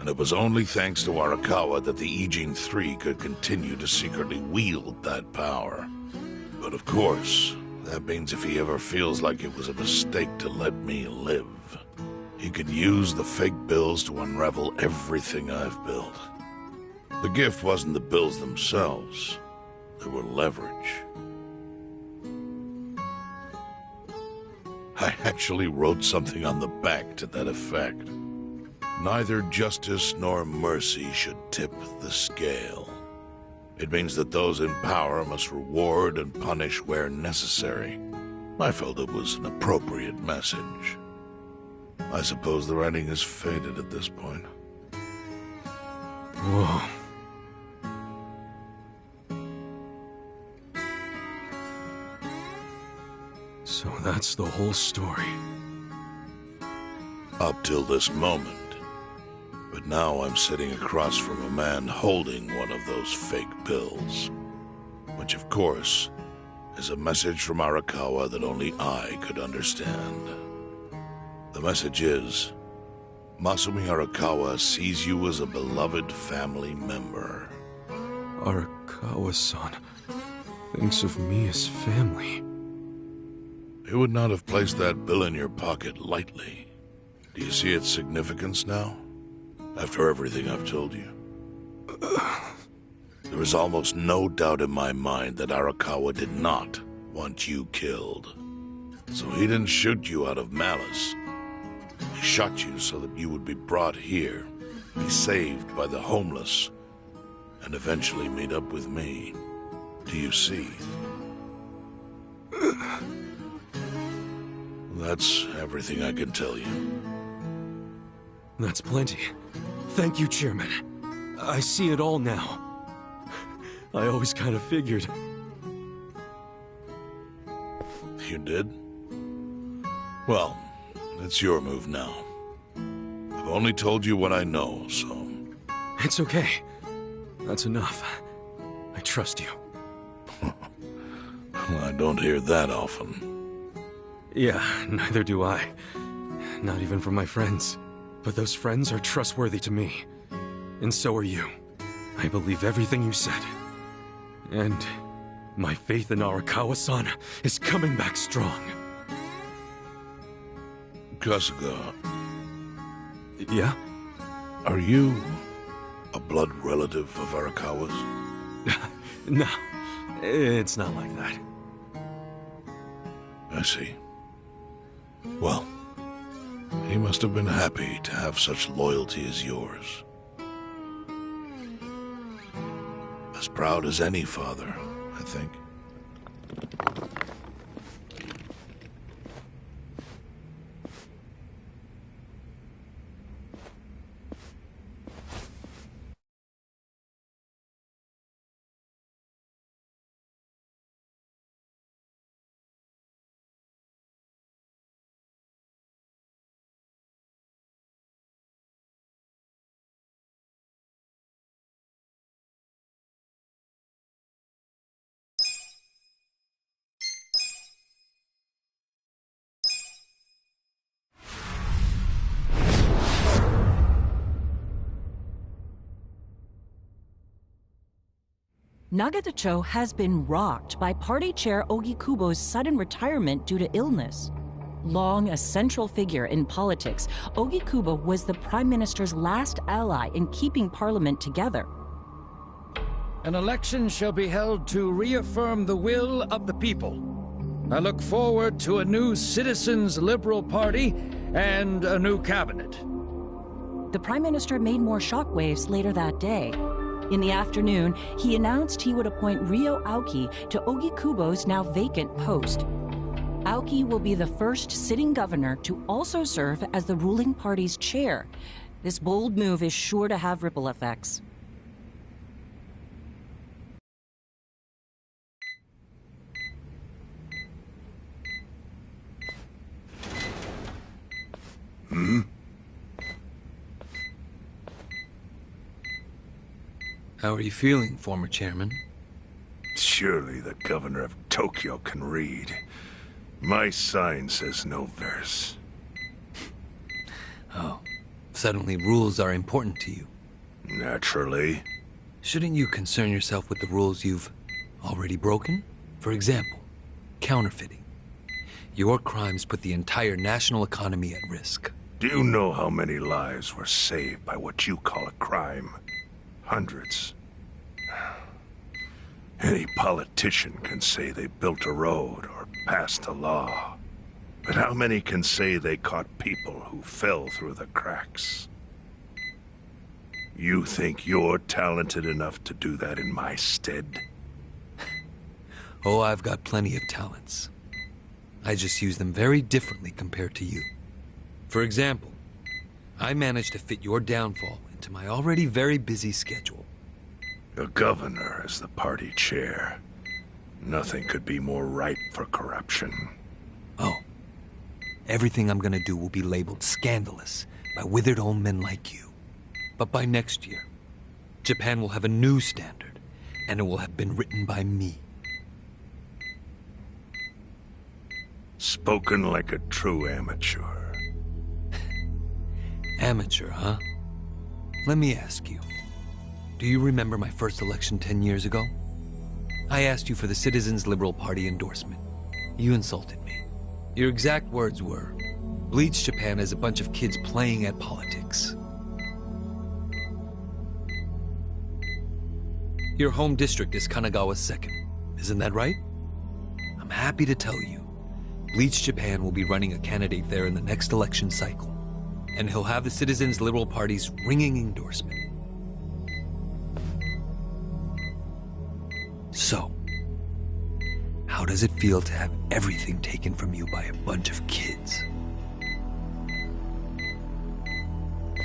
And it was only thanks to Arakawa that the Ijin Three could continue to secretly wield that power. But of course, that means if he ever feels like it was a mistake to let me live, he could use the fake bills to unravel everything I've built. The gift wasn't the bills themselves. They were leverage. I actually wrote something on the back to that effect. Neither justice nor mercy should tip the scale. It means that those in power must reward and punish where necessary. I felt it was an appropriate message. I suppose the writing is faded at this point. Whoa. So that's the whole story. Up till this moment. But now I'm sitting across from a man holding one of those fake bills. Which, of course, is a message from Arakawa that only I could understand. The message is, Masumi Arakawa sees you as a beloved family member. Arakawa-san thinks of me as family. He would not have placed that bill in your pocket lightly. Do you see its significance now? After everything I've told you. There is almost no doubt in my mind that Arakawa did not want you killed. So he didn't shoot you out of malice. He shot you so that you would be brought here, be saved by the homeless, and eventually meet up with me. Do you see? That's everything I can tell you. That's plenty. Thank you, Chairman. I see it all now. I always kind of figured. You did? Well, it's your move now. I've only told you what I know, so... It's okay. That's enough. I trust you. Well, I don't hear that often. Yeah, neither do I. Not even from my friends. But those friends are trustworthy to me. And so are you. I believe everything you said. And my faith in Arakawa-san is coming back strong. Kasuga. Yeah? Are you a blood relative of Arakawa's? No, it's not like that. I see. Well, he must have been happy to have such loyalty as yours. As proud as any father, I think. Nagatacho has been rocked by party chair Ogikubo's sudden retirement due to illness. Long a central figure in politics, Ogikubo was the Prime Minister's last ally in keeping Parliament together. An election shall be held to reaffirm the will of the people. I look forward to a new Citizens' Liberal Party and a new cabinet. The Prime Minister made more shockwaves later that day. In the afternoon, he announced he would appoint Ryo Aoki to Ogikubo's now vacant post. Aoki will be the first sitting governor to also serve as the ruling party's chair. This bold move is sure to have ripple effects. How are you feeling, former chairman? Surely the governor of Tokyo can read. My sign says no verse. Oh, suddenly rules are important to you. Naturally. Shouldn't you concern yourself with the rules you've already broken? For example, counterfeiting. Your crimes put the entire national economy at risk. Do you know how many lives were saved by what you call a crime? Hundreds. Any politician can say they built a road or passed a law. But how many can say they caught people who fell through the cracks? You think you're talented enough to do that in my stead? Oh, I've got plenty of talents. I just use them very differently compared to you. For example, I managed to fit your downfall into my already very busy schedule. A governor as the party chair. Nothing could be more ripe for corruption. Oh. Everything I'm gonna do will be labeled scandalous by withered old men like you. But by next year, Japan will have a new standard, and it will have been written by me. Spoken like a true amateur. Amateur, huh? Let me ask you. Do you remember my first election 10 years ago? I asked you for the Citizens' Liberal Party endorsement. You insulted me. Your exact words were, "Bleach Japan is a bunch of kids playing at politics." Your home district is Kanagawa's second. Isn't that right? I'm happy to tell you, Bleach Japan will be running a candidate there in the next election cycle. And he'll have the Citizens' Liberal Party's ringing endorsement. So, how does it feel to have everything taken from you by a bunch of kids?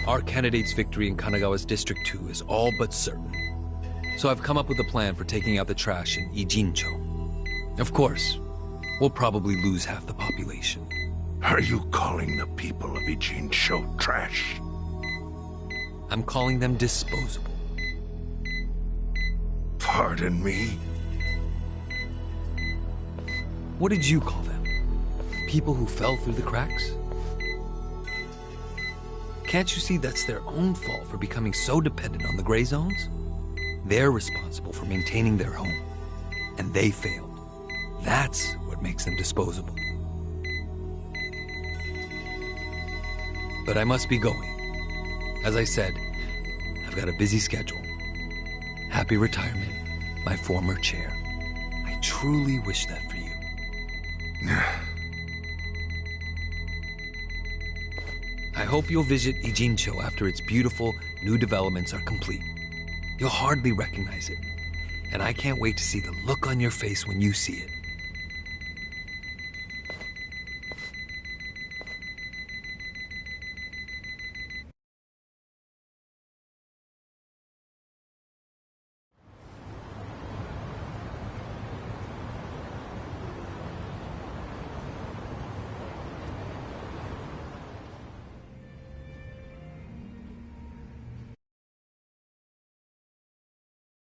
Our candidate's victory in Kanagawa's District 2 is all but certain. So I've come up with a plan for taking out the trash in Ijincho. Of course, we'll probably lose half the population. Are you calling the people of Ijincho trash? I'm calling them disposable. Pardon me? What did you call them? People who fell through the cracks? Can't you see that's their own fault for becoming so dependent on the gray zones? They're responsible for maintaining their home, and they failed. That's what makes them disposable. But I must be going. As I said, I've got a busy schedule. Happy retirement, my former chair. I truly wish that for you. I hope you'll visit Ijincho after its beautiful new developments are complete. You'll hardly recognize it, and I can't wait to see the look on your face when you see it.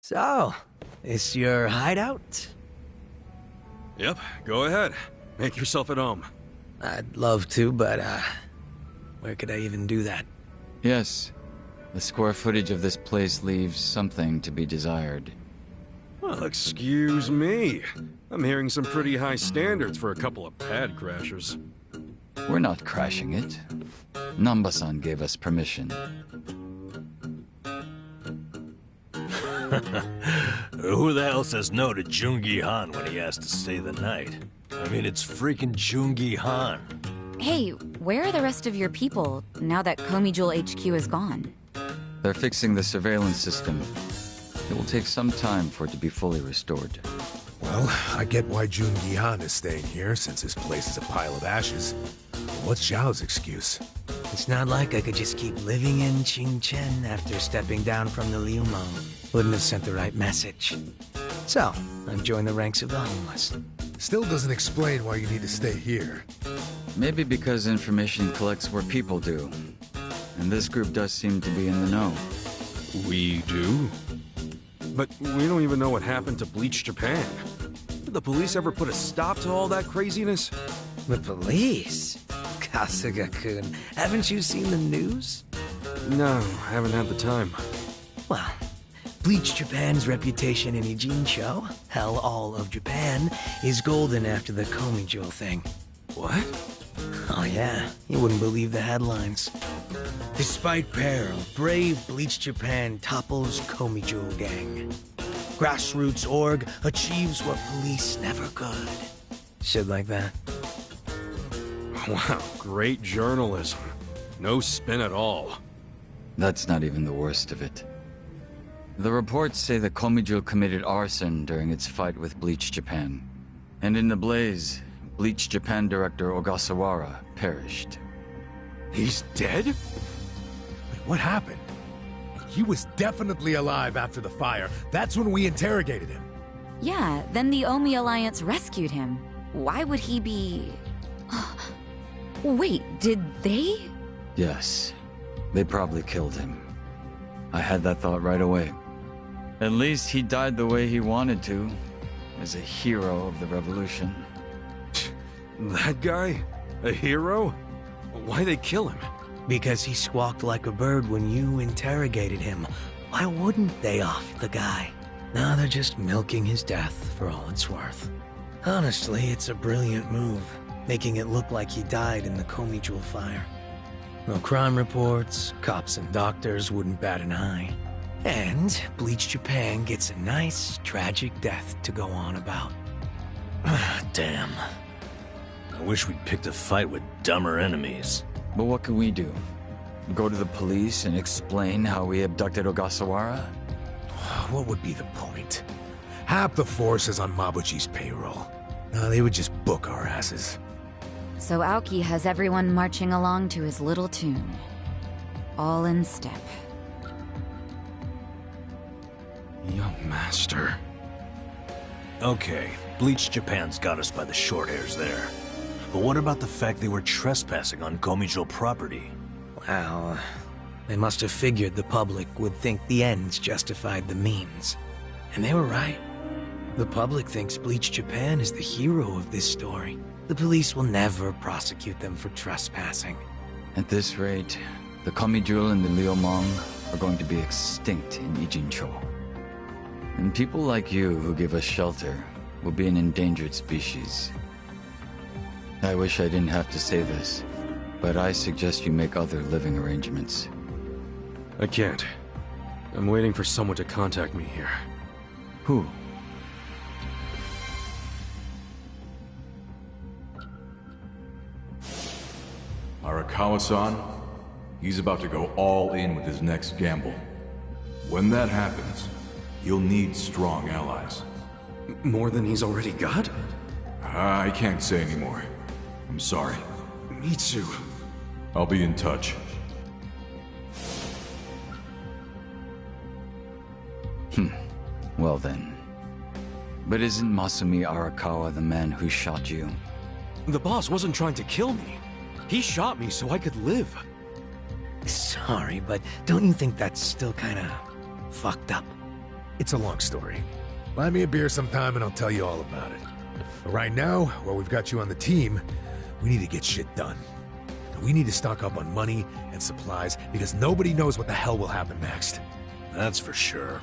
So, this your hideout? Yep, go ahead. Make yourself at home. I'd love to, but, where could I even do that? Yes. The square footage of this place leaves something to be desired. Well, excuse me. I'm hearing some pretty high standards for a couple of pad crashers. We're not crashing it. Namba-san gave us permission. Who the hell says no to Jungi Han when he has to stay the night? I mean, it's freaking Jungi Han. Hey, where are the rest of your people now that Komijul HQ is gone? They're fixing the surveillance system. It will take some time for it to be fully restored. Well, I get why Jun Gihan is staying here, since his place is a pile of ashes. What's Zhao's excuse? It's not like I could just keep living in Qingchen after stepping down from the Liu Meng. Wouldn't have sent the right message. So, I've joined the ranks of the homeless. Still doesn't explain why you need to stay here. Maybe because information collects where people do. And this group does seem to be in the know. We do? But we don't even know what happened to Bleach Japan. Did the police ever put a stop to all that craziness? The police? Kasuga-kun, haven't you seen the news? No, haven't had the time. Well, Bleach Japan's reputation in Ijincho, hell, all of Japan, is golden after the Komijul thing. What? Oh yeah, you wouldn't believe the headlines. Despite peril, brave Bleach Japan topples Komijul gang. Grassroots org achieves what police never could. Shit like that. Wow, great journalism. No spin at all. That's not even the worst of it. The reports say that Komijul committed arson during its fight with Bleach Japan. And in the blaze, Bleach Japan director Ogasawara perished. He's dead? Wait, what happened? He was definitely alive after the fire. That's when we interrogated him. Yeah, then the Omi Alliance rescued him. Why would he be... Wait, did they? Yes. They probably killed him. I had that thought right away. At least he died the way he wanted to, as a hero of the revolution. That guy? A hero? Why'd they kill him? Because he squawked like a bird when you interrogated him. Why wouldn't they off the guy? Now they're just milking his death for all it's worth. Honestly, it's a brilliant move, making it look like he died in the Komijul fire. No crime reports, cops and doctors wouldn't bat an eye. And Bleach Japan gets a nice, tragic death to go on about. Damn. I wish we'd picked a fight with dumber enemies. But what can we do? Go to the police and explain how we abducted Ogasawara? What would be the point? Half the force is on Mabuchi's payroll. They would just book our asses. So Aoki has everyone marching along to his little tune. All in step. Yeah, master. Okay, Bleach Japan's got us by the short hairs there. But what about the fact they were trespassing on Komijul property? Well, they must have figured the public would think the ends justified the means. And they were right. The public thinks Bleach Japan is the hero of this story. The police will never prosecute them for trespassing. At this rate, the Komijul and the Liumang are going to be extinct in Ijincho. And people like you who give us shelter will be an endangered species. I wish I didn't have to say this, but I suggest you make other living arrangements. I can't. I'm waiting for someone to contact me here. Who? Arakawa-san, he's about to go all in with his next gamble. When that happens, you'll need strong allies. More than he's already got? I can't say anymore. I'm sorry. Me too. I'll be in touch. Well then. But isn't Masumi Arakawa the man who shot you? The boss wasn't trying to kill me. He shot me so I could live. Sorry, but don't you think that's still kinda fucked up? It's a long story. Buy me a beer sometime and I'll tell you all about it. But right now, while we've got you on the team, we need to get shit done. And we need to stock up on money and supplies because nobody knows what the hell will happen next. That's for sure.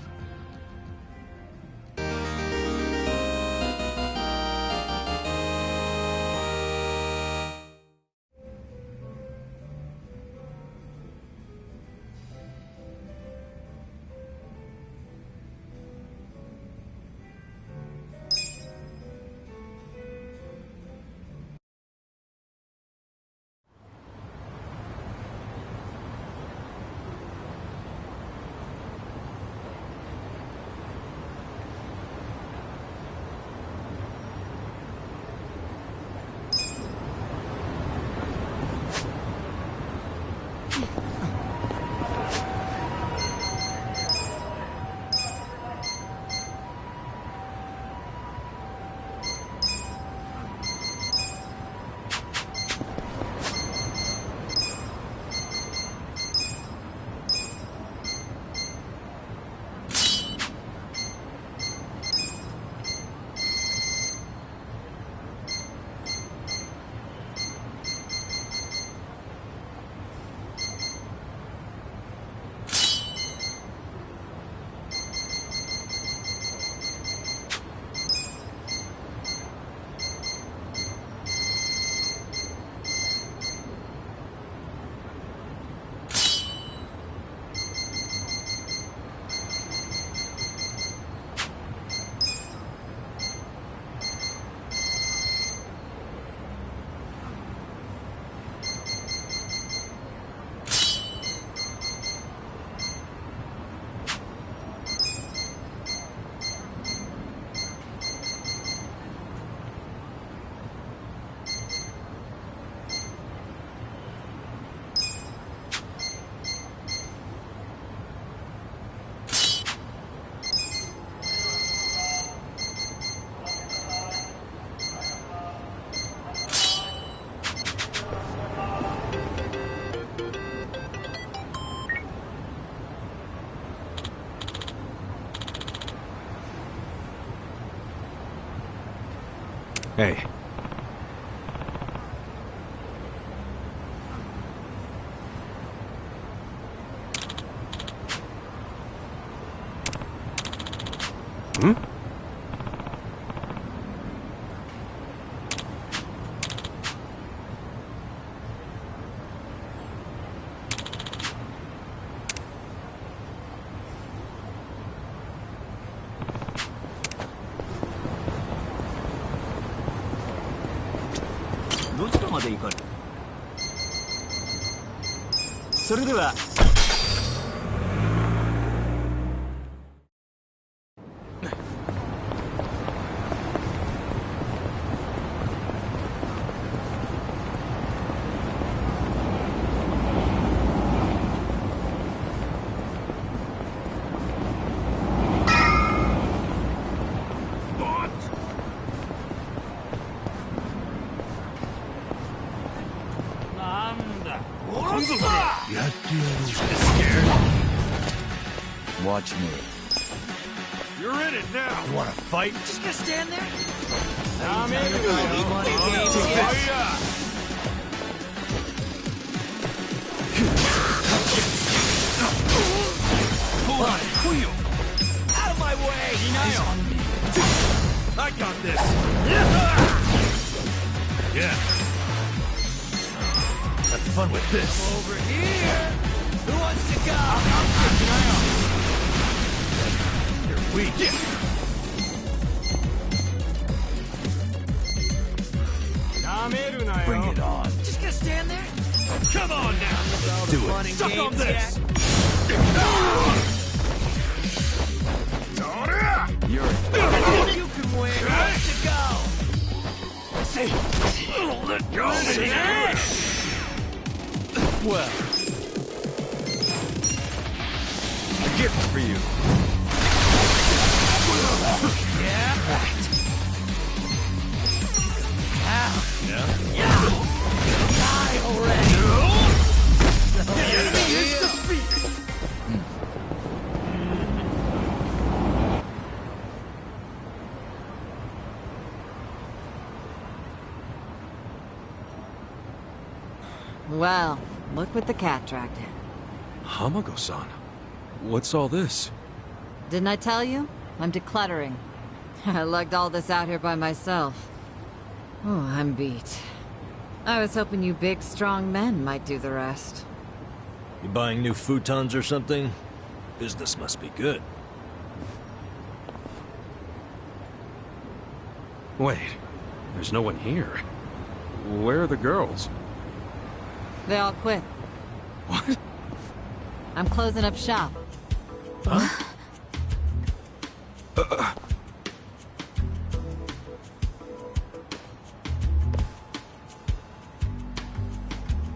Hey. Hmm? Watch me. You're in it now. You wanna fight? Just gonna stand there? Out of my way! I got this! Yeah. Have fun with this. Over here! Who wants to go? You're weak. Bring it on. Just gonna stand there? Come on now! Do it. Suck on this! You're You can win. Who wants to go? Say, let go! Well, a gift for you. Yeah? Right. Ow. Yeah? Die already! The enemy is defeated! Well, look what the cat dragged in. Hamago-san, what's all this? Didn't I tell you? I'm decluttering. I lugged all this out here by myself. Oh, I'm beat. I was hoping you big, strong men might do the rest. You buying new futons or something? Business must be good. Wait, there's no one here. Where are the girls? They all quit. What? I'm closing up shop. Huh?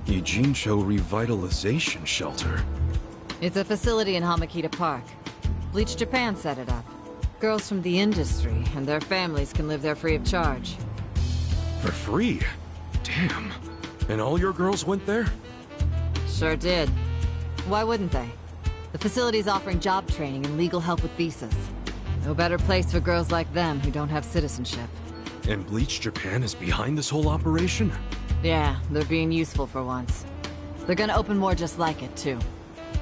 Eugene-cho Revitalization Shelter. It's a facility in Hamakita Park. Bleach Japan set it up. Girls from the industry and their families can live there free of charge. For free? Damn. And all your girls went there? Sure did. Why wouldn't they? The facility's offering job training and legal help with visas. No better place for girls like them who don't have citizenship. And Bleach Japan is behind this whole operation? Yeah, they're being useful for once. They're gonna open more just like it, too.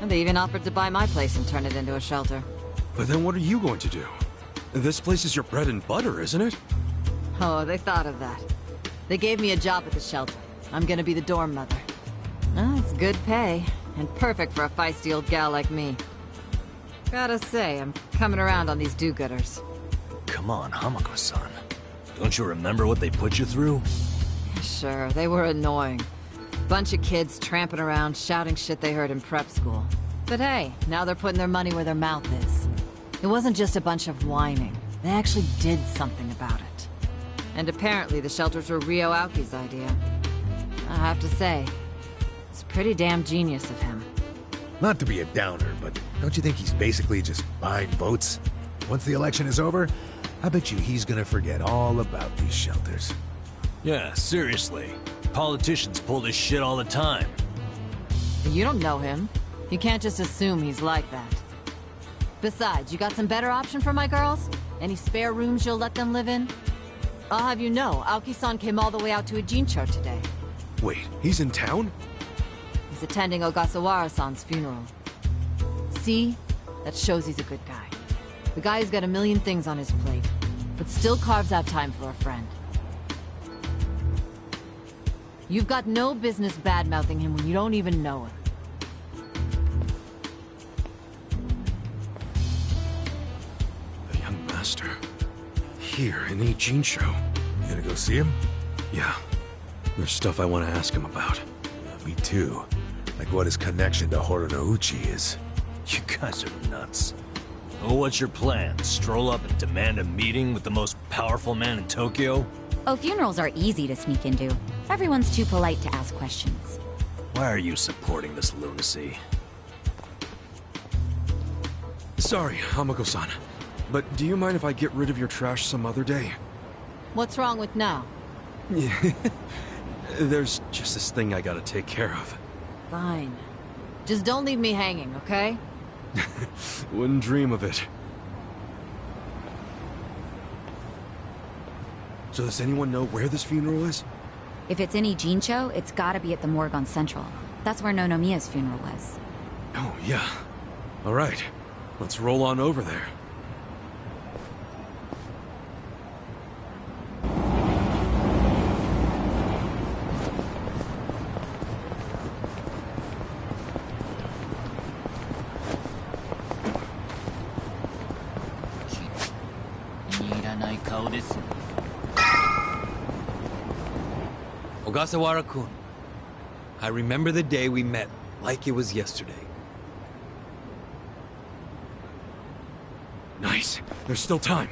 And they even offered to buy my place and turn it into a shelter. But then what are you going to do? This place is your bread and butter, isn't it? Oh, they thought of that. They gave me a job at the shelter. I'm gonna be the dorm mother. Oh, it's good pay, and perfect for a feisty old gal like me. Gotta say, I'm coming around on these do-gooders. Come on, Hamako-san. Don't you remember what they put you through? Sure, they were annoying. Bunch of kids tramping around, shouting shit they heard in prep school. But hey, now they're putting their money where their mouth is. It wasn't just a bunch of whining. They actually did something about it. And apparently the shelters were Ryo Aoki's idea. I have to say, it's pretty damn genius of him. Not to be a downer, but don't you think he's basically just buying votes? Once the election is over, I bet you he's gonna forget all about these shelters. Yeah, seriously. Politicians pull this shit all the time. You don't know him. You can't just assume he's like that. Besides, you got some better option for my girls? Any spare rooms you'll let them live in? I'll have you know, Aoki-san came all the way out to Ijincho today. Wait, he's in town? He's attending Ogasawara-san's funeral. See? That shows he's a good guy. The guy's got a million things on his plate, but still carves out time for a friend. You've got no business bad-mouthing him when you don't even know him. The young master. Here in Ijincho. You gonna go see him? Yeah. There's stuff I want to ask him about. Me too. Like what his connection to Horonouchi is. You guys are nuts. Oh, what's your plan? Stroll up and demand a meeting with the most powerful man in Tokyo? Oh, funerals are easy to sneak into. Everyone's too polite to ask questions. Why are you supporting this lunacy? Sorry, Hamako-san. But do you mind if I get rid of your trash some other day? What's wrong with now? Yeah. There's just this thing I gotta take care of. Fine. Just don't leave me hanging, okay? Wouldn't dream of it. So does anyone know where this funeral is? If it's in Ijincho, it's gotta be at the morgue on Central. That's where Nonomiya's funeral was. Oh, yeah. All right. Let's roll on over there. Ogasawara-kun, I remember the day we met like it was yesterday. Nice. There's still time.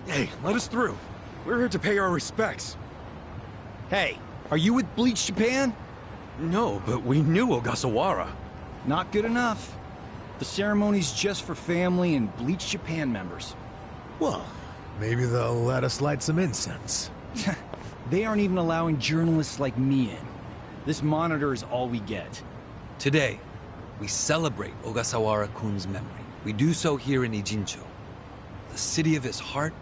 Hey, let us through. We're here to pay our respects. Hey, are you with Bleach Japan? No, but we knew Ogasawara. Not good enough. The ceremony's just for family and Bleach Japan members. Well, maybe they'll let us light some incense. They aren't even allowing journalists like me in. This monitor is all we get. Today, we celebrate Ogasawara-kun's memory. We do so here in Ijincho, the city of his heart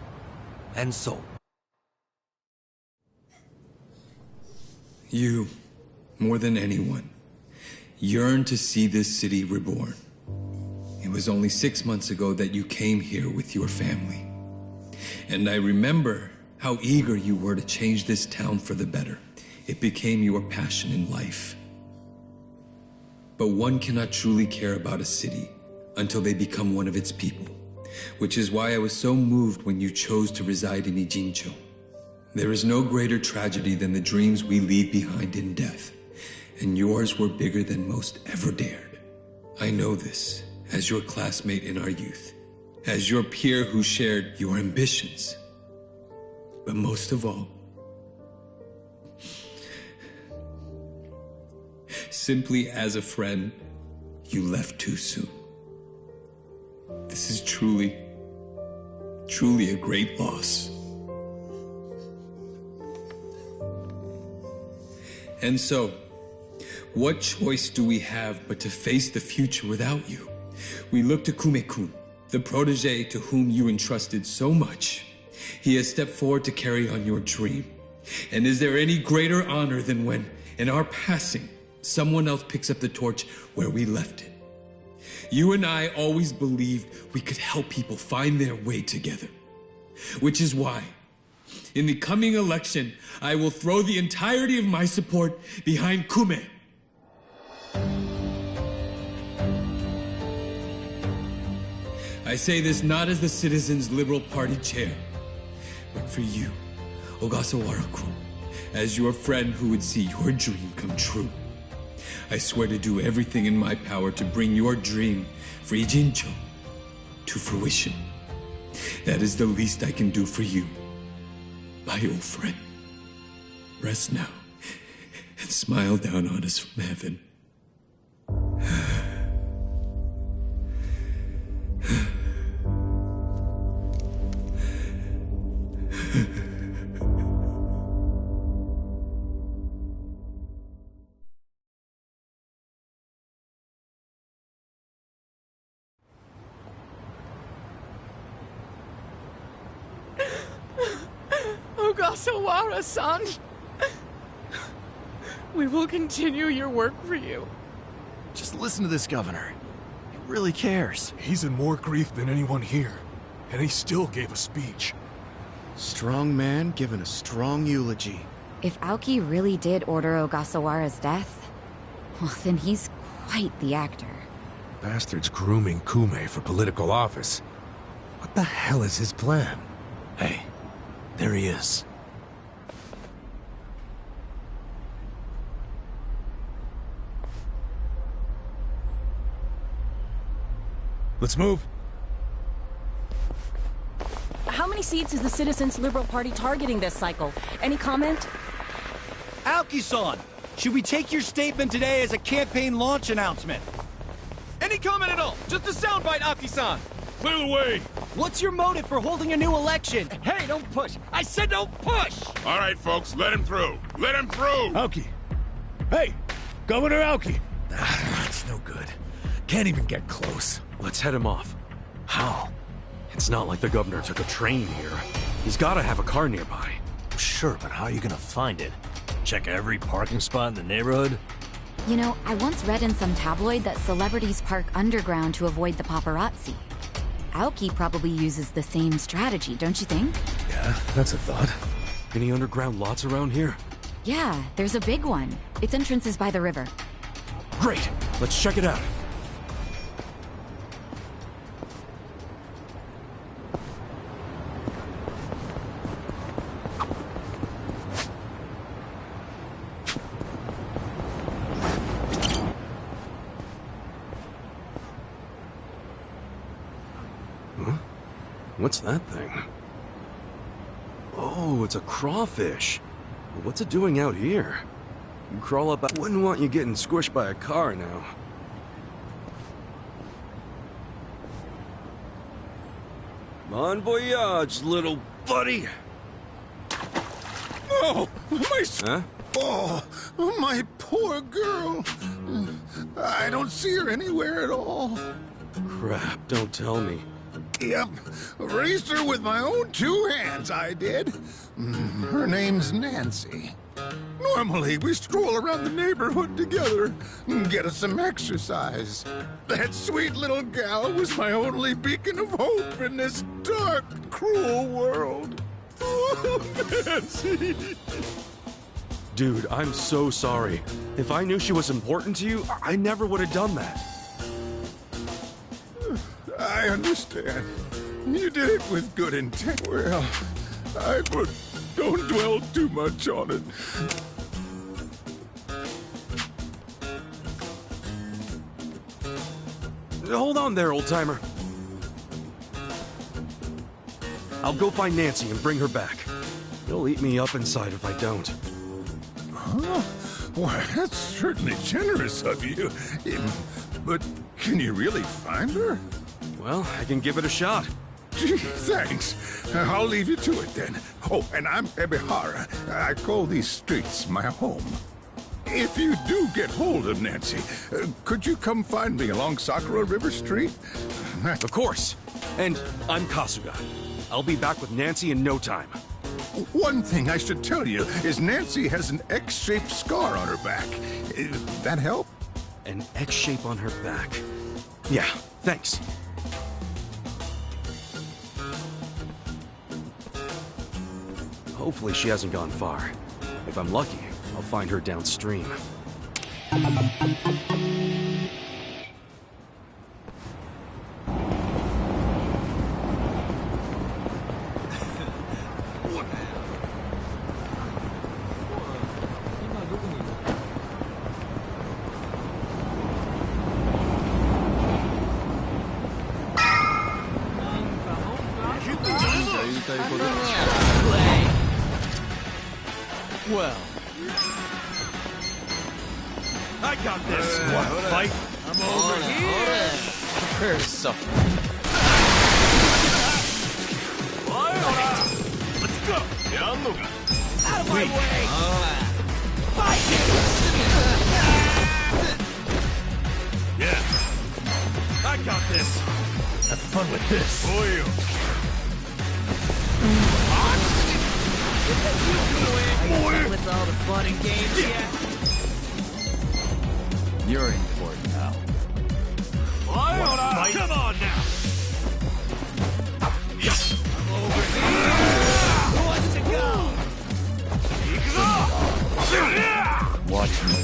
and soul. You, more than anyone, yearn to see this city reborn. It was only 6 months ago that you came here with your family. And I remember how eager you were to change this town for the better. It became your passion in life. But one cannot truly care about a city until they become one of its people, which is why I was so moved when you chose to reside in Ijincho. There is no greater tragedy than the dreams we leave behind in death, and yours were bigger than most ever dared. I know this as your classmate in our youth, as your peer who shared your ambitions. But most of all, simply as a friend, you left too soon. This is truly a great loss. And so, what choice do we have but to face the future without you? We look to Kume-kun, the protege to whom you entrusted so much. He has stepped forward to carry on your dream. And is there any greater honor than when, in our passing, someone else picks up the torch where we left it? You and I always believed we could help people find their way together. Which is why, in the coming election, I will throw the entirety of my support behind Kume. I say this not as the Citizens Liberal Party chair, but for you, Ogasawara-kun, as your friend who would see your dream come true. I swear to do everything in my power to bring your dream for Ijincho to fruition. That is the least I can do for you, my old friend. Rest now and smile down on us from heaven. Ogasawara-san! We will continue your work for you. Just listen to this governor. He really cares. He's in more grief than anyone here, and he still gave a speech. Strong man giving a strong eulogy. If Aoki really did order Ogasawara's death, well, then he's quite the actor. Bastard's grooming Kume for political office. What the hell is his plan? Hey, there he is. Let's move. How many seats is the Citizens Liberal Party targeting this cycle? Any comment? Aoki-san, should we take your statement today as a campaign launch announcement? Any comment at all? Just a soundbite, Aoki-san! Clear the way! What's your motive for holding a new election? Hey, don't push! I said don't push! All right, folks, let him through. Let him through! Aoki! Hey! Governor Aoki! That's no good. Can't even get close. Let's head him off. How? It's not like the governor took a train here. He's gotta have a car nearby. Sure, but how are you gonna find it? Check every parking spot in the neighborhood? You know, I once read in some tabloid that celebrities park underground to avoid the paparazzi. Aoki probably uses the same strategy, don't you think? Yeah, that's a thought. Any underground lots around here? Yeah, there's a big one. Its entrance is by the river. Great! Let's check it out. What's that thing? Oh, it's a crawfish. What's it doing out here? You crawl up. I wouldn't want you getting squished by a car now. Bon voyage, little buddy. Oh, my... Huh? Oh, my poor girl. I don't see her anywhere at all. Crap, don't tell me. Yep, raised her with my own two hands, I did. Her name's Nancy. Normally, we stroll around the neighborhood together and get us some exercise. That sweet little gal was my only beacon of hope in this dark, cruel world. Oh, Nancy! Dude, I'm so sorry. If I knew she was important to you, I never would have done that. I understand. You did it with good intent. Well, don't dwell too much on it. Hold on there, old-timer. I'll go find Nancy and bring her back. You'll eat me up inside if I don't. Huh? Why, that's certainly generous of you. But can you really find her? Well, I can give it a shot. Gee, thanks. I'll leave you to it then. Oh, and I'm Ebihara. I call these streets my home. If you do get hold of Nancy, could you come find me along Sakura River Street? Of course. And I'm Kasuga. I'll be back with Nancy in no time. One thing I should tell you is Nancy has an X-shaped scar on her back. That help? An X shape on her back. Yeah, thanks. Hopefully she hasn't gone far. If I'm lucky, I'll find her downstream. Well, I got this. What, fight? I'm over here. Prepare to suffer. Let's go. Out of my way. Fight Yeah. I got this. Have fun with this. With all the fun and games yet? You're in for it now. Come on now! I'm over here! Who wants to go? Watch me.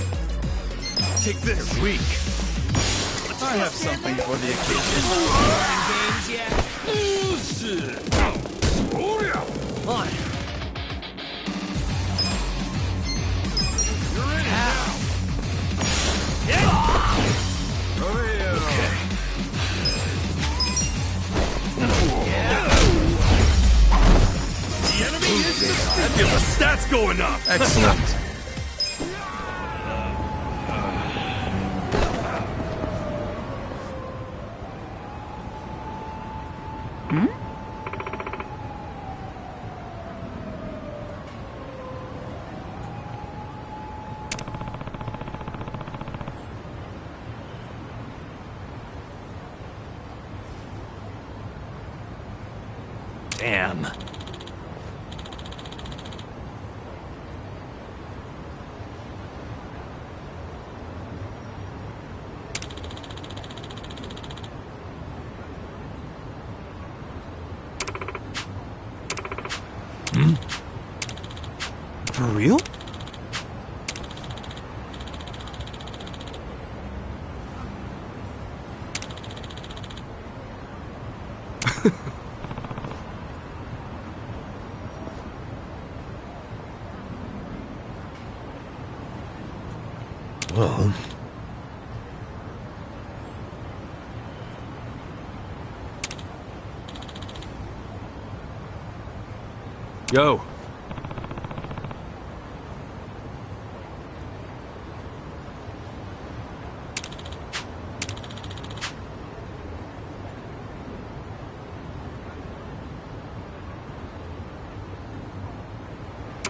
Take this. Weak. I have something for the occasion. Fun and games yet? On. You're in now. Over here. Okay. The enemy is that gives the stats going up. Excellent. Damn. For real? Well... Yo.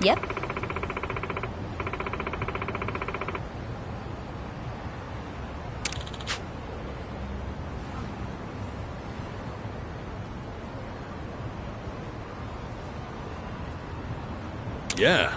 Yep. Yeah.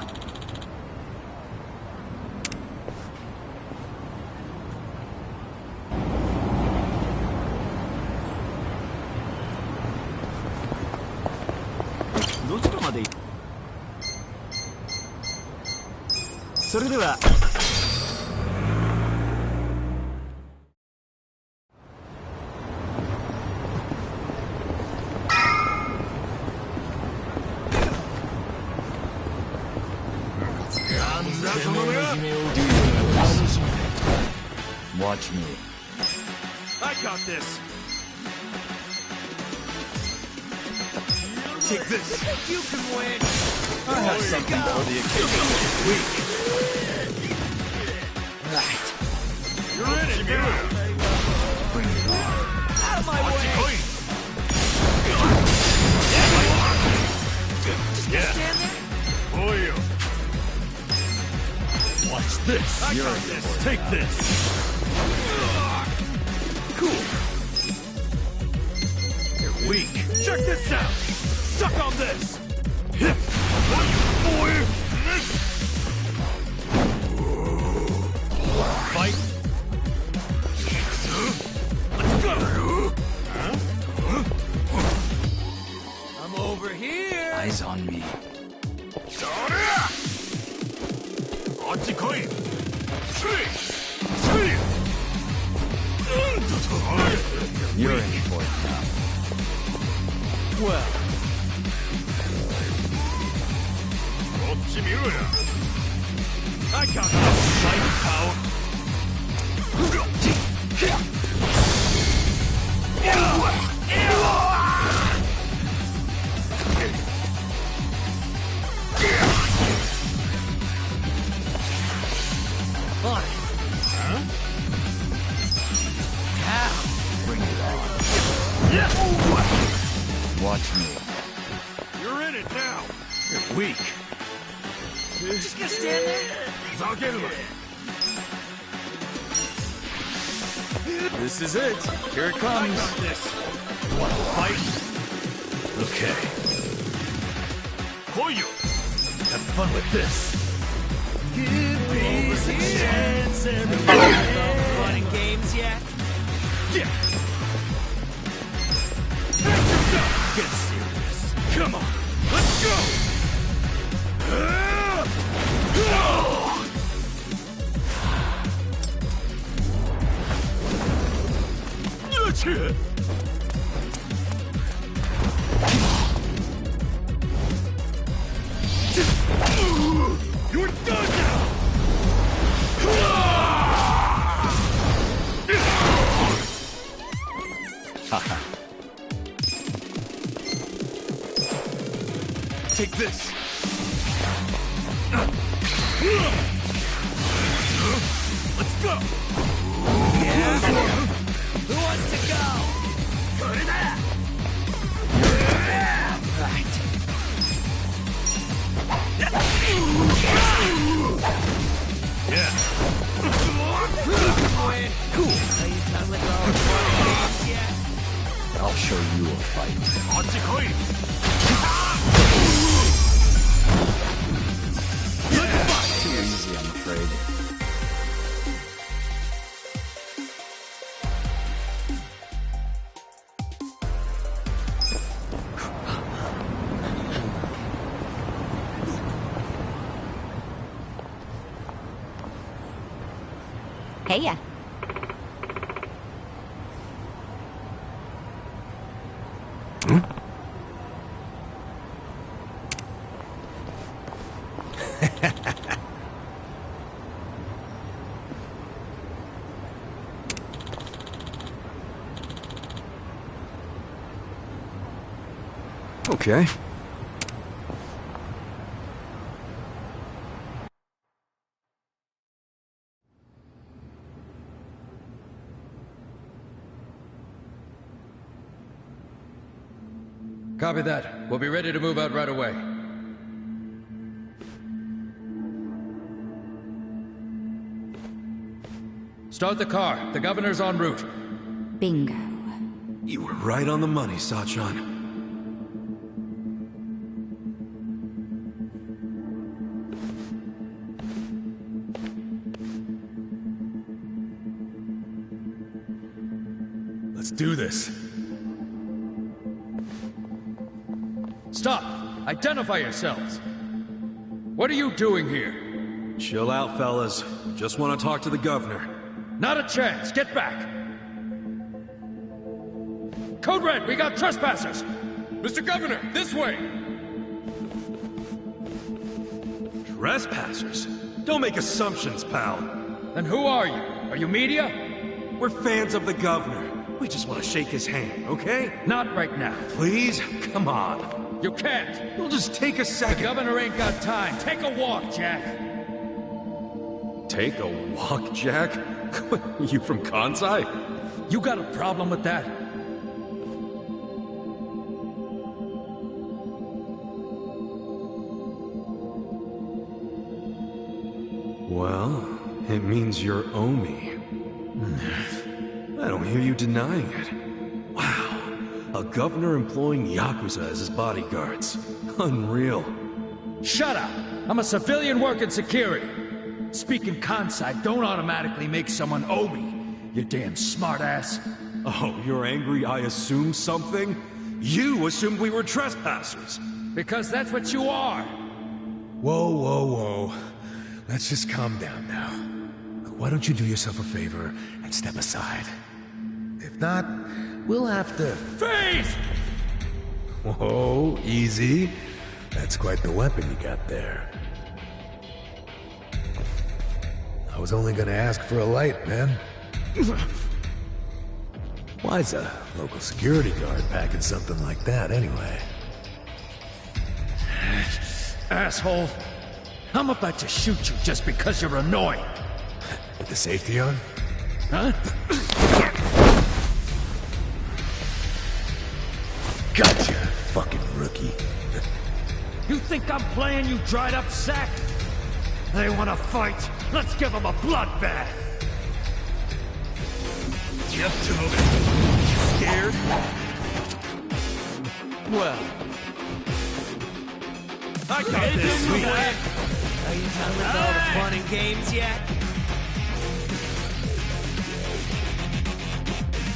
Watch me. I got this. Take this. You can win! I have something for the occasion. Weak. Right. You're in it now. Out of my way! Yeah. Stand there? For you. Watch this. I got this. Take this. Cool. You're weak. Check this out. Suck on this. Fight. Let's go. I'm over here! Eyes on me. You're in for it now. Well, I got this. Light power. Bring it on. Watch me. You're in it now. You're weak. just gonna stand there? This is it. Here it comes. I got this. Want to fight? Okay. fun with this. Give me a chance, everybody. Running games yet? Yeah. Get serious. Come on, let's go. You're done now! Take this! Let's go! Yeah? Who wants to go? Right. Yeah. Cool. Are you done with all the running games yet? I'll show you a fight. Too easy, I'm afraid. Hey ya. Okay. Copy that. We'll be ready to move out right away. Start the car. The governor's en route. Bingo. You were right on the money, Sachan. Let's do this. Stop! Identify yourselves! What are you doing here? Chill out, fellas. Just want to talk to the governor. Not a chance! Get back! Code Red, we got trespassers! Mr. Governor, this way! Trespassers? Don't make assumptions, pal. Then who are you? Are you media? We're fans of the governor. We just want to shake his hand, okay? Not right now. Please? Come on. You can't! It'll just take a second. The governor ain't got time. Take a walk, Jack! Take a walk, Jack? You from Kansai? You got a problem with that? Well, it means you're Omi. I don't hear you denying it. Wow. A governor employing Yakuza as his bodyguards. Unreal. Shut up! I'm a civilian working security. Speaking Kansai don't automatically make someone Omi, you damn smartass. Oh, you're angry I assumed something? You assumed we were trespassers. Because that's what you are. Whoa, whoa, whoa. Let's just calm down now. Look, why don't you do yourself a favor and step aside? If not, we'll have to... Freeze! Whoa, easy. That's quite the weapon you got there. I was only gonna ask for a light, man. Why's a local security guard packing something like that, anyway? Asshole! I'm about to shoot you just because you're annoying. With the safety on? Huh? Gotcha, fucking rookie. You think I'm playing, you dried up sack? They want to fight. Let's give them a bloodbath. Get to it. Scared? Well, I got this. Are you done with all the fun and games yet?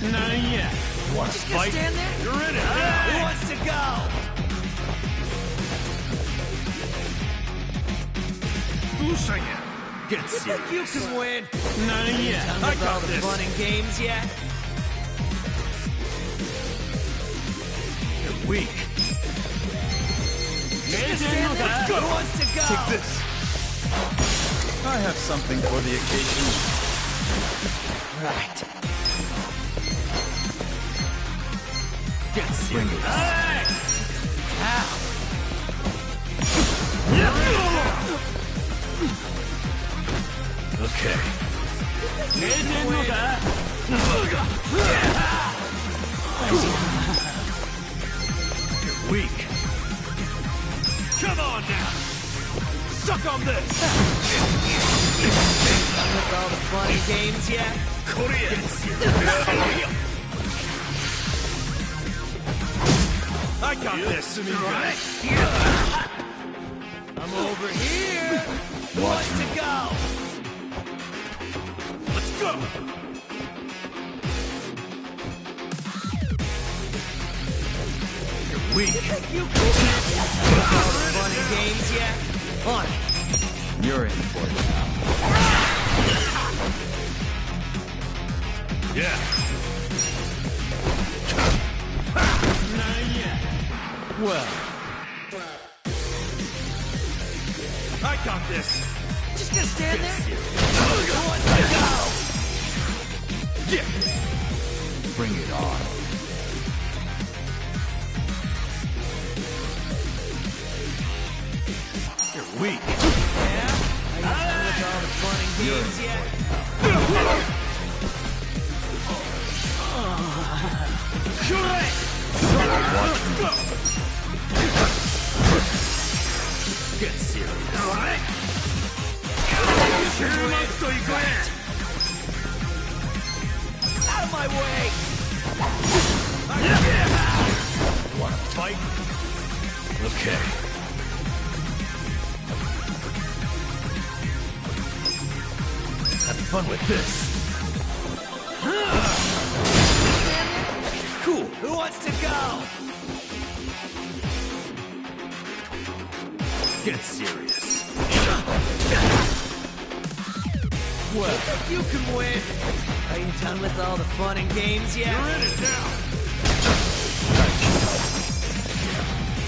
Not yet. Want to fight? Stand there? You're in it. Who wants to go? Who's singing? Get You serious. think you can win? Not yet. Done I with all got the this. fun and games yet? You're weak. Just stand there? Let's go. Who wants to go? Take this. I have something for the occasion. Right. Get serious. Bring it. Hey! Ow. Okay. You're weak. Come on now. Suck on this. Done with all the fun and games yet? I got this. Right. I'm over here. Who Watch wants me. to go? Let's go. You're weak. You think you can win? All the fun and games yet? On it. You're in for it now. Yeah. Not yet. Well, I got this. just gonna stand there? Who wants to go? Yeah. Bring it on. You're weak. Yeah? Are you done with all the fun and games yet? Get serious. Out of my way! Wanna fight? Okay. Have fun with this. Cool. Who wants to go? Get serious. Well, you think you can win? Are you done with all the fun and games yet? You're in it now.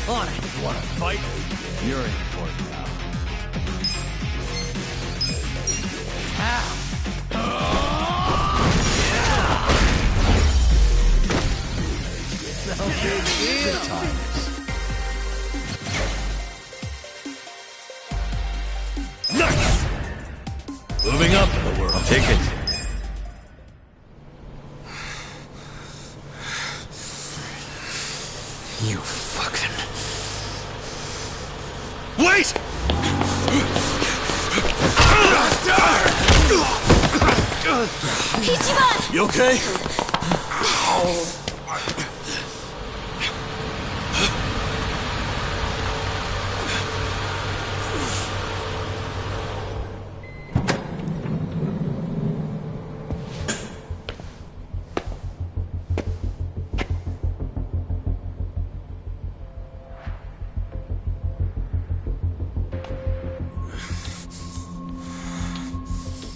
On it. Wanna fight? You're in for it now. Ow. No big deal. Good times. Nice! Moving up in the world. I'll take it. You fucking... Wait! Ichiban! You okay?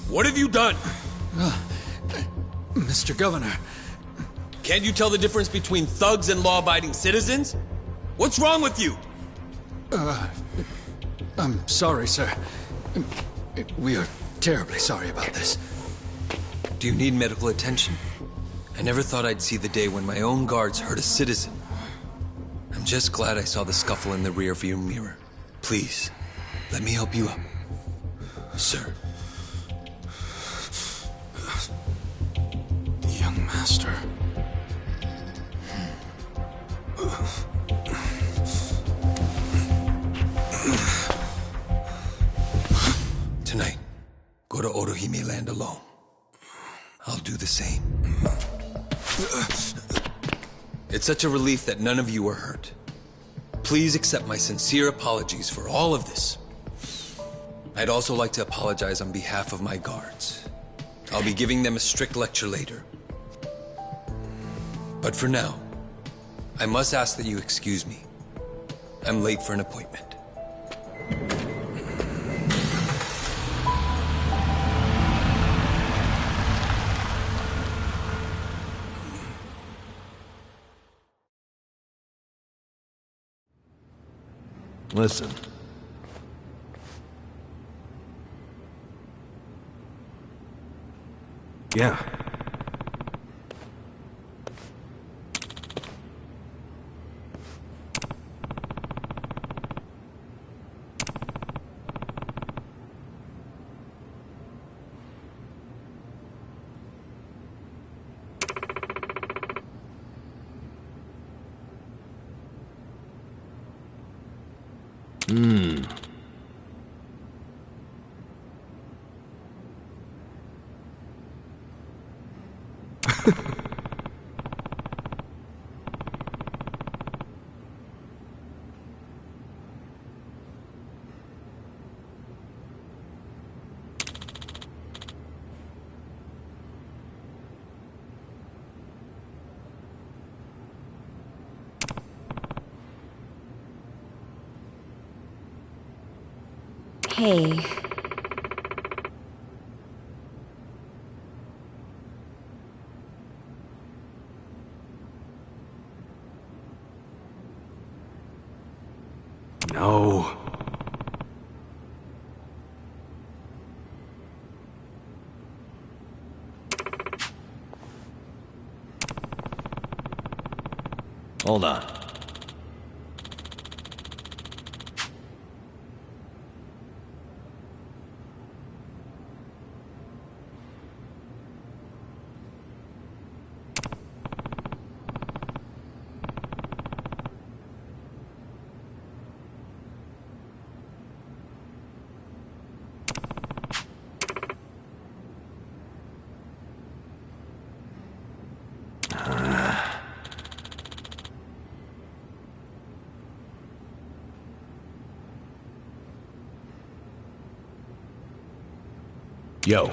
What have you done? Mr. Governor, Can't you tell the difference between thugs and law-abiding citizens? What's wrong with you? I'm sorry, sir. We are terribly sorry about this. Do you need medical attention? I never thought I'd see the day when my own guards hurt a citizen. I'm just glad I saw the scuffle in the rearview mirror. Please, let me help you up. Sir. Young master. Tonight, go to Orohime Land alone. I'll do the same. It's such a relief that none of you are hurt. Please accept my sincere apologies for all of this. I'd also like to apologize on behalf of my guards. I'll be giving them a strict lecture later. But for now, I must ask that you excuse me. I'm late for an appointment. Listen. Yeah. Hey. No. Hold on. Yo.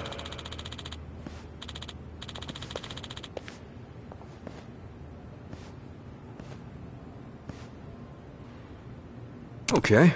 Okay.